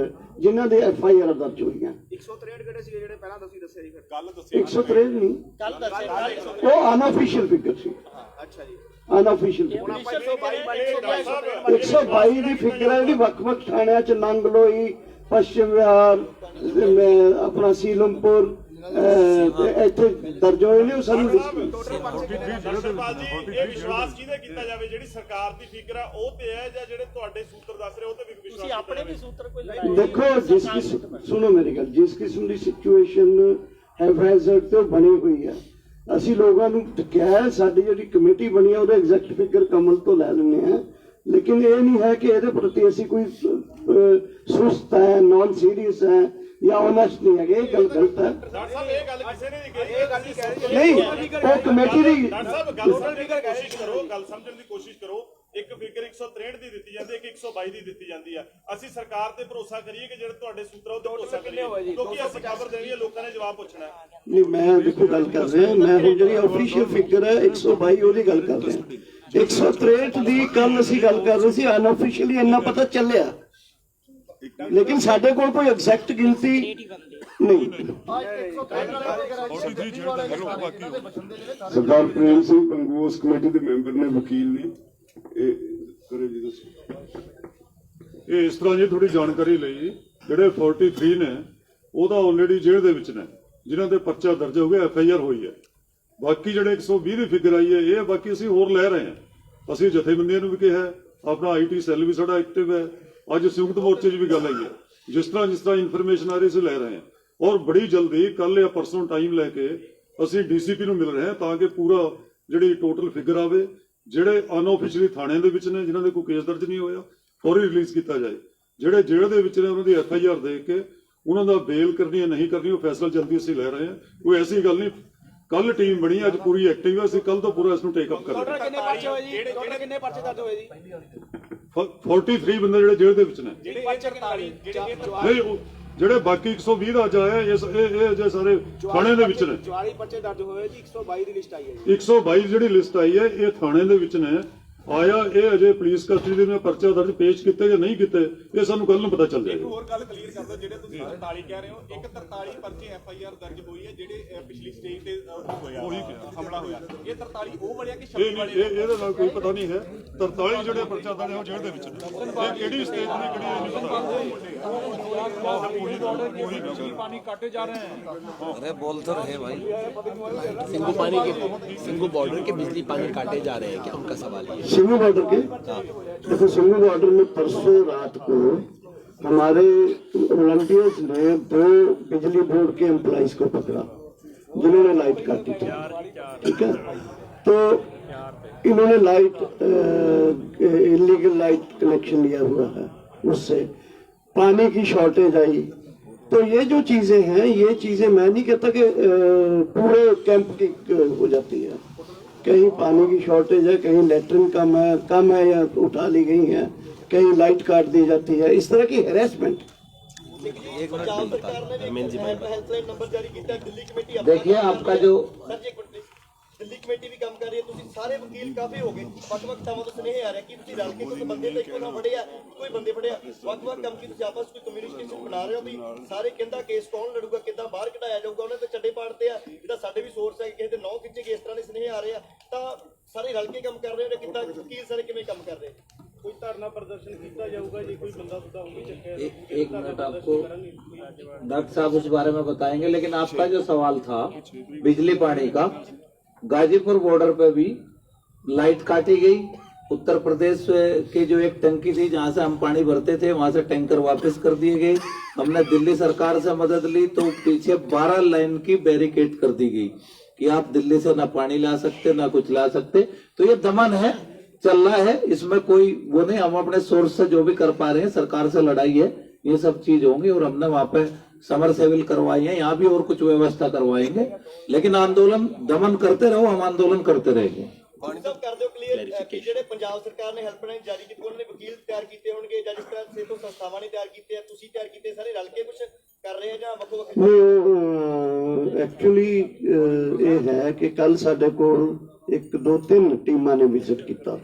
ਜਿਨ੍ਹਾਂ ਦੇ FIR ਦਰਜ ਹੋਈਆਂ। 163 ਕਿਹੜੇ ਸੀ ਜਿਹੜੇ ਪਹਿਲਾਂ ਤੁਸੀਂ ਦੱਸਿਆ ਜੀ? ਫਿਰ ਕੱਲ ਦੱਸਿਆ 163 ਨਹੀਂ, ਕੱਲ ਦੱਸਿਆ ਉਹ ਅਨऑफिशियल ਫਿਗਰ ਸੀ। ਅੱਛਾ ਜੀ, ਅਨऑफिशियल 122 ਦੀ ਫਿਗਰ ਹੈ ਜਿਹੜੀ ਵੱਖ-ਵੱਖ ਥਾਣਿਆਂ ਚ ਨੰਗਲੋਈ, ਪੱਛਮ ਵਿਹਾਰ, ਆਪਣਾ ਸੀਲਮਪੁਰ ਇੱਥੇ ਦਰਜ ਹੋਏ ਨੇ। ਉਹ ਸਾਨੂੰ ਜਸਪਾਲ ਜੀ, ਇਹ ਵਿਸ਼ਵਾਸ ਕਿਹਦੇ ਕੀਤਾ ਜਾਵੇ? ਜਿਹੜੀ ਸਰਕਾਰ ਦੀ ਫਿਕਰ ਆ ਉਹ ਤੇ ਹੈ ਜਾਂ ਜਿਹੜੇ ਤੁਹਾਡੇ ਸੂਤਰ ਦੱਸ ਰਹੇ ਉਹ ਤੇ ਵੀ ਵਿਸ਼ਵਾਸ? ਤੁਸੀਂ ਆਪਣੇ ਵੀ ਸੂਤਰ ਕੋਈ ਲੜਾਈ? ਦੇਖੋ ਜਿਸ ਕਿਸਮ, ਸੁਣੋ ਮੇਰੀ ਗੱਲ, ਜਿਸ ਕਿਸਮ ਦੀ ਸਿਚੁਏਸ਼ਨ ਹੈਜ਼ਰਡ ਤੇ ਬਣੀ ਹੋਈ ਹੈ, ਅਸੀਂ ਲੋਕਾਂ ਨੂੰ ਕਿਹਾ ਸਾਡੀ ਜਿਹੜੀ ਕਮੇਟੀ ਬਣੀ ਹੈ ਉਹਦਾ ਐਗਜ਼ੈਕਟ ਫਿਗਰ ਕਮਲ ਤੋਂ ਲੈ ਲੈਂਦੇ ਹਾਂ, ਲੇਕਿਨ ਇਹ ਨਹੀਂ ਹੈ ਕਿ ਇਹਦੇ ਪ੍ਰਤੀ ਅਸੀਂ ਕੋਈ ਸੁਸਤ ਹੈ, ਨॉन ਸੀਰੀਅਸ ਹੈ ਜਾਂ ਓਨੈਸਟ ਨਹੀਂ ਹੈਗੇ। ਇਹ ਗੱਲ ਗਲਤ ਹੈ। ਡਾਕਟਰ ਸਾਹਿਬ ਇਹ ਗੱਲ ਕਿਸੇ ਨੇ ਨਹੀਂ ਕਹੀ। ਇਹ ਗੱਲ ਨਹੀਂ ਕਹਿ ਰਹੀ ਨਹੀਂ ਉਹ ਕਮੇਟੀ ਦੀ। ਡਾਕਟਰ ਸਾਹਿਬ ਗੱਲ ਸਮਝਣ ਦੀ ਕੋਸ਼ਿਸ਼ ਕਰੋ, ਗੱਲ ਸਮਝਣ ਦੀ ਕੋਸ਼ਿਸ਼ ਕਰੋ। ਇੱਕ ਫਿਗਰ 163 ਦੀ ਦਿੱਤੀ ਜਾਂਦੀ ਹੈ, ਇੱਕ 122 ਦੀ ਦਿੱਤੀ ਜਾਂਦੀ ਹੈ। ਅਸੀਂ ਸਰਕਾਰ ਤੇ ਭਰੋਸਾ ਕਰੀਏ ਕਿ ਜਿਹੜੇ ਤੁਹਾਡੇ ਸੂਤਰ ਉਹ ਤੇ ਭਰੋਸਾ ਕਰੀਏ, ਕਿਉਂਕਿ ਅਸੀਂ ਖਬਰ ਦੇਣੀ ਹੈ, ਲੋਕਾਂ ਨੇ ਜਵਾਬ ਪੁੱਛਣਾ ਹੈ। ਨਹੀਂ ਮੈਂ ਦੇਖੋ ਗੱਲ ਕਰ ਰਿਹਾ, ਮੈਂ ਹੁਣ ਜਿਹੜੀ ਆਫੀਸ਼ੀਅਲ ਫਿਗਰ ਹੈ 122 ਉਹਦੀ ਗੱਲ ਕਰ ਰਿਹਾ। 163 ਦੀ ਕੱਲ ਅਸੀਂ ਗੱਲ ਕਰ ਰਹੇ ਸੀ, ਅਨऑਫੀਸ਼ੀਅਲੀ ਇੰਨਾ ਪਤਾ ਚੱਲਿਆ, ਲੇਕਿਨ ਸਾਡੇ ਕੋਲ ਕੋਈ ਐਗਜ਼ੈਕਟ ਗਿਣਤੀ ਨਹੀਂ। ਸਰਦਾਰ ਪ੍ਰੇਮ ਸਿੰਘ ਪੰਗੂ ਉਸ ਕਮੇਟੀ ਦੇ ਮੈਂਬਰ ਨੇ, ਵਕੀਲ ਨੇ। ਇਹ ਕਰੇ ਜੀ ਦੱਸੋ। ਇਹ ਇਸ ਤਰ੍ਹਾਂ ਜੀ ਥੋੜੀ ਜਾਣਕਾਰੀ ਲਈ, ਜਿਹੜੇ 43 ਨੇ ਉਹ ਤਾਂ ਆਲਰੇਡੀ ਜੇਲ੍ਹ ਦੇ ਵਿੱਚ ਨੇ, ਜਿਨ੍ਹਾਂ ਦੇ ਪਰਚਾ ਦਰਜ ਹੋ ਗਿਆ, FIR ਹੋਈ ਹੈ। ਬਾਕੀ ਜਿਹੜੇ 120 ਦੀ ਫਿਗਰ ਆਈ ਹੈ, ਇਹ ਬਾਕੀ ਅਸੀਂ ਹੋਰ ਲੈ ਰਹੇ ਹਾਂ। ਅਸੀਂ ਜਥੇਬੰਦੀਆਂ ਨੂੰ ਵੀ ਕਿਹਾ, ਆਪਣਾ IT ਸੈੱਲ ਵੀ ਸਾਡਾ ਐਕਟਿਵ ਹੈ। ਅੱਜ ਸੰਯੁਕਤ ਮੋਰਚੇ 'ਚ ਵੀ ਗੱਲ ਆਈ ਹੈ। ਜਿਸ ਤਰ੍ਹਾਂ ਇਨਫੋਰਮੇਸ਼ਨ ਆ ਰਹੀ ਅਸੀਂ ਲੈ ਰਹੇ ਹਾਂ, ਔਰ ਬੜੀ ਜਲਦੀ ਕੱਲ ਜਾਂ ਪਰਸੋਂ ਟਾਈਮ ਲੈ ਕੇ ਅਸੀਂ DCP ਨੂੰ ਮਿਲ ਰਹੇ ਹਾਂ ਤਾਂ ਕਿ ਪੂਰਾ ਜਿਹੜੀ ਟੋਟਲ ਫਿਗਰ ਆਵੇ। ਜਿਹੜੇ ਅਨऑਫੀਸ਼ੀਅਲੀ ਥਾਣਿਆਂ ਦੇ ਵਿੱਚ ਨੇ, ਜਿਨ੍ਹਾਂ ਦੇ ਕੋਈ ਕੇਸ ਦਰਜ ਨਹੀਂ ਹੋਇਆ, ਫੌਰੀ ਰਿਲੀਜ਼ ਕੀਤਾ ਜਾਏ। ਜਿਹੜੇ ਜੇਲ੍ਹ ਦੇ ਵਿੱਚ ਨੇ ਉਹਨਾਂ ਦੀ FIR ਦੇਖ ਕੇ ਉਹਨਾਂ ਦਾ ਬੇਲ ਕਰਨੀ ਹੈ ਨਹੀਂ ਕਰਨੀ, ਉਹ ਫੈਸਲਾ ਜਲਦੀ ਅਸੀਂ ਲੈ ਰਹੇ ਹਾਂ। ਕੋਈ ਐਸੀ ਗੱਲ ਨਹੀਂ। ਕੱਲ ਟੀਮ ਬਣੀ, ਅੱਜ ਪੂਰੀ ਐਕਟਿਵ ਹੈ। ਅਸੀਂ ਕੱਲ ਤੋਂ ਪੂਰਾ ਇਸ ਨੂੰ ਟੇਕ ਅਪ ਕਰਾਂਗੇ। ਕਿੰਨੇ ਪਰਚੇ ਹੋਏ ਜੀ? ਟੋਟਲ ਕਿੰਨੇ ਪਰਚੇ ਦਰਜ ਹੋਏ ਜੀ? 43 ਬੰਦੇ ਜਿਹੜੇ ਜੇਲ੍ਹ ਦੇ ਵਿੱਚ ਨੇ। ਜਿਹੜੇ ਪਰਚੇ 44 ਨਹੀਂ, ਜਿਹੜੇ ਬਾਕੀ 120 ਦਾ ਅੱਜ ਆਇਆ, ਇਹ ਅਜੇ ਸਾਰੇ ਥਾਣੇ ਦੇ ਵਿੱਚ ਨੇ। 44 ਪਰਚੇ ਦਰਜ ਹੋਏ ਜੀ, 122 ਦੀ ਲਿਸਟ ਆਈ ਹੈ ਜੀ। 122 ਜਿਹੜੀ ਲਿਸਟ ਆਈ ਹੈ ਇਹ ਥਾਣੇ ਦੇ ਵਿੱਚ ਨੇ ਆਇਆ। ਇਹ ਅਜੇ ਪੁਲਿਸ ਕਸਟਡੀ ਦੇ ਪਰਚਾ ਦਰਜ ਪੇਸ਼ ਕੀਤੇ ਜਾਂ ਨਹੀਂ ਕੀਤੇ, ਇਹ ਸਾਨੂੰ ਕੱਲ ਨੂੰ ਪਤਾ ਚੱਲ ਜਾਏਗਾ। ਹੋਰ ਗੱਲ ਕਲੀਅਰ ਕਰ ਦਿਓ, ਜਿਹੜੇ ਤੁਸੀਂ 43 ਕਹਿ ਰਹੇ ਹੋ, ਇੱਕ 43 ਪਰਚੇ FIR ਦਰਜ ਹੋਈ ਹੈ ਜਿਹੜੇ ਪਿਛਲੀ ਸਟੇਜ ਤੇ ਹੋਇਆ ਹਮਲਾ ਹੋਇਆ। ਇਹ 43 ਉਹ ਬੜਿਆ ਕਿ 26 ਵਾਲੇ? ਇਹਦੇ ਨਾਲ ਕੋਈ ਪਤਾ ਨਹੀਂ ਹੈ। 43 ਜਿਹੜੇ ਪਰਚਾ ਦਰਜ ਉਹ ਜੇਲ੍ਹ ਦੇ ਵਿੱਚ ਨੇ। ਇਹ ਕਿਹੜੀ ਸਟੇਜ ਦੀ ਕਿਹੜੀ ਨਹੀਂ ਪਤਾ। ਪਾਣੀ काटे जा रहे हैं। अरे बोल तो रहे भाई, सिंगू बॉर्डर के बिजली पानी काटे जा रहे हैं क्या? उनका सवाल ये। सिंगू बॉर्डर के देखो, सिंगू बॉर्डर में परसों रात को हमारे वॉलंटियर्स ने 2 बिजली बोर्ड के एम्प्लॉइज को पकड़ा जिन्होंने लाइट काटी थी, ठीक है। तो इन्होंने लाइट इलीगल लाइट कनेक्शन लिया हुआ है, उससे पानी की शॉर्टेज आई। तो ये जो चीजें हैं, ये चीजें मैं नहीं कहता कि पूरे कैंप की हो जाती है। कहीं पानी की शॉर्टेज है, कहीं लेटरिन कम है या उठा ली गई है, कहीं लाइट काट दी जाती है, इस तरह की हैरेसमेंट। पंजाब सरकार ने हेल्पलाइन नंबर जारी किया, दिल्ली कमेटी देखिए आपका जो सर जी एक मिनट प्लीज, दिल्ली कमेटी भी काम कर रही है, ਤੁਸੀਂ ਸਾਰੇ ਵਕੀਲ ਕਾਫੀ ਹੋ ਗਏ, ਵੱਖ-ਵੱਖ ਥਾਵਾਂ ਤੋਂ ਸੁਨੇਹੇ ਆ ਰਹੇ ਕਿ ਤੁਸੀਂ ਰਲ ਕੇ ਕੋਈ ਬੰਦੇ ਤਾਂ ਇੱਕੋ ਨਾ ਫੜਿਆ, ਕੋਈ ਬੰਦੇ ਫੜਿਆ, ਵੱਖ-ਵੱਖ ਕੰਮ ਕੀ ਤੁਸੀਂ ਆਪਸ ਵਿੱਚ ਕਮਿਊਨੀਕੇਸ਼ਨ ਬਣਾ ਰਹੇ ਹੋ ਵੀ ਸਾਰੇ ਕਹਿੰਦਾ ਕੇਸ ਕੌਣ ਲੜੂਗਾ, ਕਿੱਦਾਂ ਬਾਹਰ ਕਢਾਇਆ ਜਾਊਗਾ, ਉਹਨਾਂ ਤੇ ਚੱਡੇ ਪਾੜਦੇ ਆ, ਜਿਹਦਾ ਸਾਡੇ ਵੀ ਸੋਰਸ ਹੈ ਕਿਸੇ ਦੇ ਨੌ ਖਿੱਚੇ ਗਏ, ਇਸ ਤਰ੍ਹਾਂ ਦੇ ਸੁਨੇਹੇ ਆ ਰਹੇ ਆ, ਤਾਂ ਸਾਰੇ ਰਲ ਕੇ ਕੰਮ ਕਰ ਰਹੇ ਨੇ, ਕਿੱਦਾਂ ਵਕੀਲ ਸਾਰੇ ਕਿਵੇਂ ਕੰਮ ਕਰ ਰਹੇ? ਕੋਈ ਧਰਨਾ ਪ੍ਰਦਰਸ਼ਨ ਕੀਤਾ ਜਾਊਗਾ ਜੀ, ਕੋਈ ਬੰਦਾ ਸੁਦਾ ਹੋਊਗਾ ਚੱਕਿਆ? एक मिनट आपको डॉक्टर साहब उस बारे में बताएंगे, लेकिन आपका जो सवाल था बिजली पानी का, गाजीपुर बॉर्डर पे भी लाइट काटी गई। उत्तर प्रदेश की जो एक टंकी थी जहां से हम पानी भरते थे, वहां से टैंकर वापस कर दिए गए। हमने दिल्ली सरकार से मदद ली तो पीछे 12 लाइन की बैरिकेड कर दी गई कि आप दिल्ली से ना पानी ला सकते ना कुछ ला सकते। तो ये दमन है, चल रहा है, इसमें कोई वो नहीं। हम अपने सोर्स से जो भी कर पा रहे हैं, सरकार से लड़ाई है, ये सब चीज होंगी। और हमने वहां पे समर सेविल करवाई है, यहाँ भी और कुछ व्यवस्था करवाएंगे, लेकिन आंदोलन दमन करते रहो, हम आंदोलन करते रहेंगे। सब कर दो क्लियर कि ਜਿਹੜੇ ਪੰਜਾਬ ਸਰਕਾਰ ਨੇ ਹੈਲਪਲਾਈਨ ਜਾਰੀ ਕੀਤੀ, ਉਹਨਾਂ ਨੇ ਵਕੀਲ ਤਿਆਰ ਕੀਤੇ ਹੋਣਗੇ ਜਾਂ ਜਿਸ ਤਰ੍ਹਾਂ ਸੇਤੋ ਸੰਸਥਾਵਾਂ ਨੇ ਤਿਆਰ ਕੀਤੇ ਆ, ਤੁਸੀਂ ਤਿਆਰ ਕੀਤੇ, ਸਾਰੇ ਰਲ ਕੇ ਕੁਝ ਕਰ ਰਹੇ ਆ ਜਾਂ ਵੱਖੋ ਵੱਖ? ਐਕਚੁਅਲੀ ਇਹ ਹੈ ਕਿ ਕੱਲ ਸਾਡੇ ਕੋਲ 1 2 3 ਟੀਮਾਂ ਨੇ ਵਿਜ਼ਿਟ ਕੀਤਾ।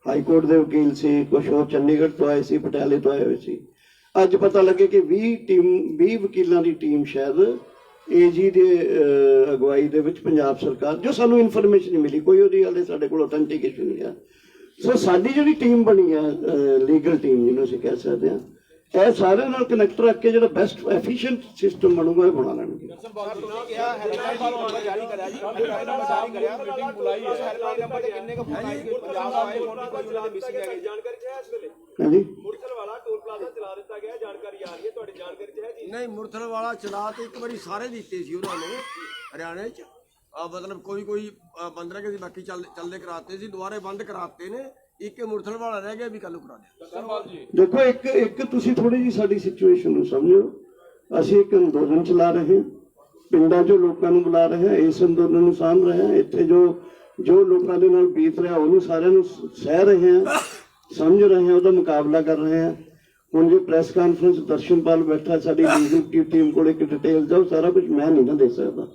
ਹਾਈ ਕੋਰਟ ਦੇ ਵਕੀਲ ਸੀ, ਕੁਛ ਉਹ ਚੰਡੀਗੜ੍ਹ ਤੋਂ ਆਏ ਸੀ, ਪਟਿਆਲੇ ਤੋਂ ਆਏ ਹੋਏ ਸੀ। ਅੱਜ ਪਤਾ ਲੱਗੇ ਕਿ 20 ਵਕੀਲਾਂ ਦੀ ਟੀਮ ਸ਼ਾਇਦ ਏਜੀ ਦੇ ਅਗਵਾਈ ਦੇ ਵਿੱਚ ਪੰਜਾਬ ਸਰਕਾਰ, ਜੋ ਸਾਨੂੰ ਇਨਫੋਰਮੇਸ਼ਨ ਨਹੀਂ ਮਿਲੀ, ਕੋਈ ਉਹਦੀ ਹਾਲੇ ਸਾਡੇ ਕੋਲ ਅਥੈਂਟੀਕੇਸ਼ਨ ਨਹੀਂ ਹੈ। ਸੋ ਸਾਡੀ ਜਿਹੜੀ ਟੀਮ ਬਣੀ ਹੈ, ਲੀਗਲ ਟੀਮ ਜਿਹਨੂੰ ਅਸੀਂ ਕਹਿ ਸਕਦੇ ਹਾਂ, ਇਹ ਸਾਰਿਆਂ ਨਾਲ ਕਨੈਕਟ ਰੱਖ ਕੇ ਜਿਹੜਾ ਬੈਸਟ ਐਫੀਸ਼ੀਐਂਟ ਸਿਸਟਮ ਬਣੂਗਾ ਇਹ ਬਣਾ ਲੈਣਗੇ। ਹਾਂਜੀ, ਮੁਰਥਲ ਵਾਲਾ ਟੋਲ ਪਲਾਜ਼ਾ ਚਲਾ ਦਿੱਤਾ ਗਿਆ, ਜਾਣਕਾਰੀ ਆ ਰਹੀ ਹੈ, ਤੁਹਾਡੀ ਜਾਣਕਾਰੀ ਚ ਹੈ ਜੀ? ਨਹੀਂ, ਮੁਰਥਲ ਵਾਲਾ ਚਲਾ ਤੇ ਇੱਕ ਵਾਰੀ ਸਾਰੇ ਦਿੱਤੇ ਸੀ ਉਹਨਾਂ ਨੂੰ ਹਰਿਆਣੇ ਚ, ਮਤਲਬ ਕੋਈ 15 ਕੇ ਬਾਕੀ ਚੱਲਦੇ ਕਰਾਤੇ ਸੀ, ਦੁਬਾਰੇ ਬੰਦ ਕਰਾਤੇ ਨੇ। ਇੱਕ ਮੁਰਥਲ ਵਾਲਾ ਰਹਿ ਗਿਆ, ਵੀ ਕੱਲ ਨੂੰ ਕਰਾ ਦਿਆ। ਦੇਖੋ, ਇੱਕ ਤੁਸੀਂ ਥੋੜੀ ਜੀ ਸਾਡੀ ਸਿਚੁਏਸ਼ਨ ਨੂੰ ਸਮਝੋ। ਅਸੀਂ ਇੱਕ ਅੰਦੋਲਨ ਚਲਾ ਰਹੇ ਹਾਂ, ਪਿੰਡਾਂ 'ਚੋਂ ਲੋਕਾਂ ਨੂੰ ਬੁਲਾ ਰਹੇ ਹਾਂ, ਇਸ ਅੰਦੋਲਨ ਨੂੰ ਸਾਂਭ ਰਹੇ ਹਾਂ। ਇੱਥੇ ਜੋ ਲੋਕਾਂ ਦੇ ਨਾਲ ਬੀਤ ਰਿਹਾ ਉਹਨੂੰ ਸਾਰਿਆਂ ਨੂੰ ਸਹਿ ਰਹੇ ਹਾਂ, ਸਮਝ ਰਹੇ ਹਾਂ, ਉਹਦਾ ਮੁਕਾਬਲਾ ਕਰ ਰਹੇ ਹਾਂ। ਹੁਣ ਜੇ ਪ੍ਰੈਸ ਕਾਨਫਰੰਸ ਦਰਸ਼ਨਪਾਲ ਬੈਠਾ, ਸਾਡੀ ਲੀਗਲ ਟੀਮ ਕੋਲ ਇੱਕ ਡਿਟੇਲ ਜਾਓ, ਸਾਰਾ ਕੁਝ ਮੈਂ ਨਹੀਂ ਨਾ ਦੇ ਸਕਦਾ।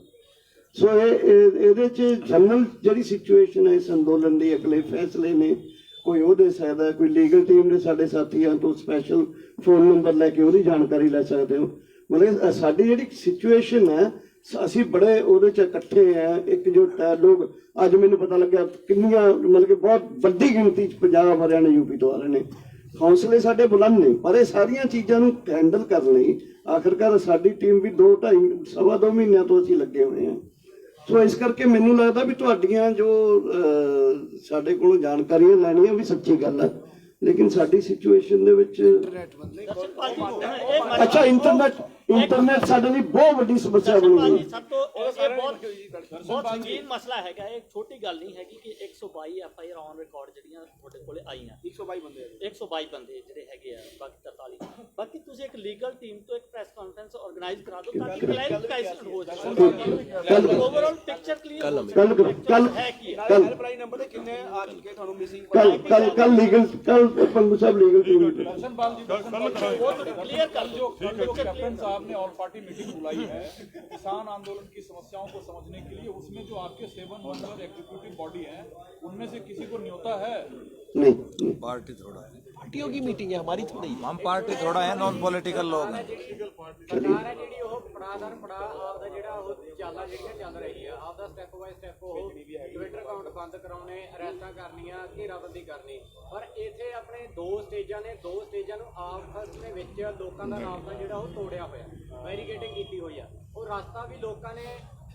ਸੋ ਇਹਦੇ 'ਚ ਜਨਰਲ ਜਿਹੜੀ ਸਿਚੁਏਸ਼ਨ ਹੈ ਇਸ ਅੰਦੋਲਨ ਦੀ, ਅਗਲੇ ਫੈਸਲੇ ਨੇ ਕੋਈ ਉਹ ਦੇ ਸਕਦਾ, ਕੋਈ ਲੀਗਲ ਟੀਮ ਦੇ ਸਾਡੇ ਸਾਥੀਆਂ ਤੋਂ ਸਪੈਸ਼ਲ ਫੋਨ ਨੰਬਰ ਲੈ ਕੇ ਉਹਦੀ ਜਾਣਕਾਰੀ ਲੈ ਸਕਦੇ ਹੋ। ਮਤਲਬ ਸਾਡੀ ਜਿਹੜੀ ਸਿਚੁਏਸ਼ਨ ਹੈ, ਅਸੀਂ ਬੜੇ ਉਹਦੇ 'ਚ ਇਕੱਠੇ ਆ, एकजुट है लोग। ਅੱਜ ਮੈਨੂੰ ਪਤਾ ਲੱਗਿਆ ਕਿੰਨੀਆਂ, ਮਤਲਬ ਕਿ ਬਹੁਤ ਵੱਡੀ ਗਿਣਤੀ 'ਚ ਪੰਜਾਬ, ਹਰਿਆਣਾ, ਯੂਪੀ ਤੋਂ ਆ ਰਹੇ ਨੇ। ਹੌਸਲੇ ਸਾਡੇ ਬੁਲੰਦ ਨੇ, ਪਰ ਇਹ ਸਾਰੀਆਂ ਚੀਜ਼ਾਂ ਨੂੰ ਹੈਂਡਲ ਕਰਨ ਲਈ ਆਖਰਕਾਰ ਸਾਡੀ ਟੀਮ ਵੀ 2-2.5 ਮਹੀਨਿਆਂ ਤੋਂ ਅਸੀਂ ਲੱਗੇ ਹੋਏ ਹਾਂ। ਸੋ ਇਸ ਕਰਕੇ ਮੈਨੂੰ ਲੱਗਦਾ ਵੀ ਤੁਹਾਡੀਆਂ ਜੋ ਸਾਡੇ ਕੋਲੋਂ ਜਾਣਕਾਰੀਆਂ ਲੈਣੀਆਂ ਵੀ ਸੱਚੀ ਗੱਲ ਹੈ, ਲੇਕਿਨ ਸਾਡੀ ਸਿਚੁਏਸ਼ਨ ਦੇ ਵਿੱਚ ਅੱਛਾ ਇੰਟਰਨੈਟ ਸਾਡੇ ਲਈ ਬਹੁਤ ਵੱਡੀ ਸਮੱਸਿਆ ਬਣੀ ਹੋਈ ਹੈ। ਸਭ ਤੋਂ ਬਹੁਤ ਸੰਗੀਨ ਮਸਲਾ ਹੈਗਾ, ਇਹ ਛੋਟੀ ਗੱਲ ਨਹੀਂ ਹੈਗੀ ਕਿ 122 FIR ਔਨ ਰਿਕਾਰਡ ਜਿਹੜੀਆਂ ਤੁਹਾਡੇ ਕੋਲੇ ਆਈਆਂ, 122 ਬੰਦੇ ਜਿਹੜੇ ਹੈਗੇ ਆ, ਬਾਕੀ 43। ਬਾਕੀ ਤੁਸੀਂ ਇੱਕ ਲੀਗਲ ਟੀਮ ਤੋਂ ਇੱਕ ਪ੍ਰੈਸ ਕਾਨਫਰੰਸ ਆਰਗੇਨਾਈਜ਼ ਕਰਾ ਦਿਓ ਤਾਂ ਕਿ ਕਲੈਰੀਫਿਕੇਸ਼ਨ ਹੋ ਜਾਵੇ, ਓਵਰਆਲ ਪਿਕਚਰ ਕਲੀਅਰ ਹੋ ਜਾਵੇ। ਕੱਲ ਹੈਲਪਲਾਈਨ ਨੰਬਰ ਤੇ ਕਿੰਨੇ ਆ ਚੁੱਕੇ ਤੁਹਾਨੂੰ ਮਿਸਿੰਗ? ਕੱਲ ਲੀਗਲ ਪੰਗੂ ਸਾਹਿਬ ਲੀਗਲ ਟੀਮ क्लियर कर दो। कैप्टन साहब ने ऑल पार्टी मीटिंग बुलाई है किसान आंदोलन की समस्याओं को समझने के लिए, उसमें जो आपके 7 मेंबर एग्जीक्यूटिव बॉडी है उनमें से किसी को न्योता है? नहीं, पार्टी थोड़ा है, पार्टियों की मीटिंग है, हमारी थोड़ी। हम पार्टी थोड़ा है, नॉन पॉलिटिकल लोग हैं। ਸਰਕਾਰ ਹੈ ਜਿਹੜੀ ਉਹ ਪੜਾਦਰ ਪੜਾ ਆਪਦਾ ਜਿਹੜਾ ਉਹ ਚਾਲਾਂ ਜਿਹੜੀਆਂ ਚੱਲ ਰਹੀ ਆ, ਆਪਦਾ ਸਟੈਪ ਬਾਈ ਸਟੈਪ ਉਹ ਟਵਿੱਟਰ ਅਕਾਊਂਟ ਬੰਦ ਕਰਾਉਣੇ, ਅਰੈਸਟਾਂ ਕਰਨੀਆਂ, ਘੇਰਾਬੰਦੀ ਕਰਨੀ। ਪਰ ਇੱਥੇ ਆਪਣੇ 2 ਸਟੇਜਾਂ ਨੇ, 2 ਸਟੇਜਾਂ ਨੂੰ ਆਪਸ ਦੇ ਵਿੱਚ ਲੋਕਾਂ ਦਾ ਰਾਬਤਾ ਜਿਹੜਾ ਉਹ ਤੋੜਿਆ ਹੋਇਆ, ਬੈਰੀਕੇਡਿੰਗ ਕੀਤੀ ਹੋਈ ਆ। ਉਹ ਰਸਤਾ ਵੀ ਲੋਕਾਂ ਨੇ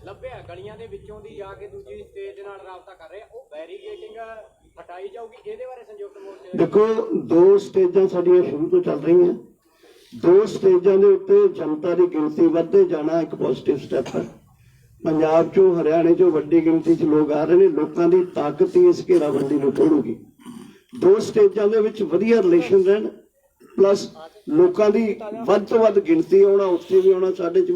ਲੱਭਿਆ, ਗਲੀਆਂ ਦੇ ਵਿੱਚੋਂ ਦੀ ਜਾ ਕੇ ਦੂਜੀ ਸਟੇਜ ਨਾਲ ਰਾਬਤਾ ਕਰ ਰਹੇ ਆ, ਉਹ ਬੈਰੀਕੇਡਿੰਗ ਹਟਾਈ ਜਾਊਗੀ। ਇਹਦੇ ਬਾਰੇ ਸੰਯੁਕਤ ਮੋਰਚੇ ਦੇਖੋ, 2 ਸਟੇਜਾਂ ਸਾਡੀਆਂ ਸ਼ੁਰੂ ਤੋਂ ਚੱਲ ਰਹੀਆਂ। 2 ਸਟੇਜਾਂ ਦੇ ਉੱਤੇ ਜਨਤਾ ਦੀ ਗਿਣਤੀ ਵੱਧਦੇ ਜਾਣਾ ਇੱਕ ਪੋਜ਼ਿਟਿਵ ਸਟੈਪ ਹੈ। ਪੰਜਾਬ ਚੋਂ ਹਰਿਆਣੇ ਚੋਂ ਵੱਡੀ ਗਿਣਤੀ 'ਚ ਲੋਕ ਆ ਰਹੇ ਨੇ। ਲੋਕਾਂ ਦੀ ਤਾਕਤ ਹੀ ਇਸ ਘੇਰਾਬੰਦੀ ਨੂੰ ਤੋੜੂਗੀ। 2 ਸਟੇਜਾਂ ਦੇ ਵਿੱਚ ਵਧੀਆ ਰਿਲੇਸ਼ਨ ਰਹਿਣ, ਪਲੱਸ ਲੋਕਾਂ ਦੀ ਵੱਧ ਤੋਂ ਵੱਧ ਗਿਣਤੀ ਆਉਣਾ, ਉੱਥੇ ਵੀ ਆਉਣਾ ਸਾਡੇ 'ਚ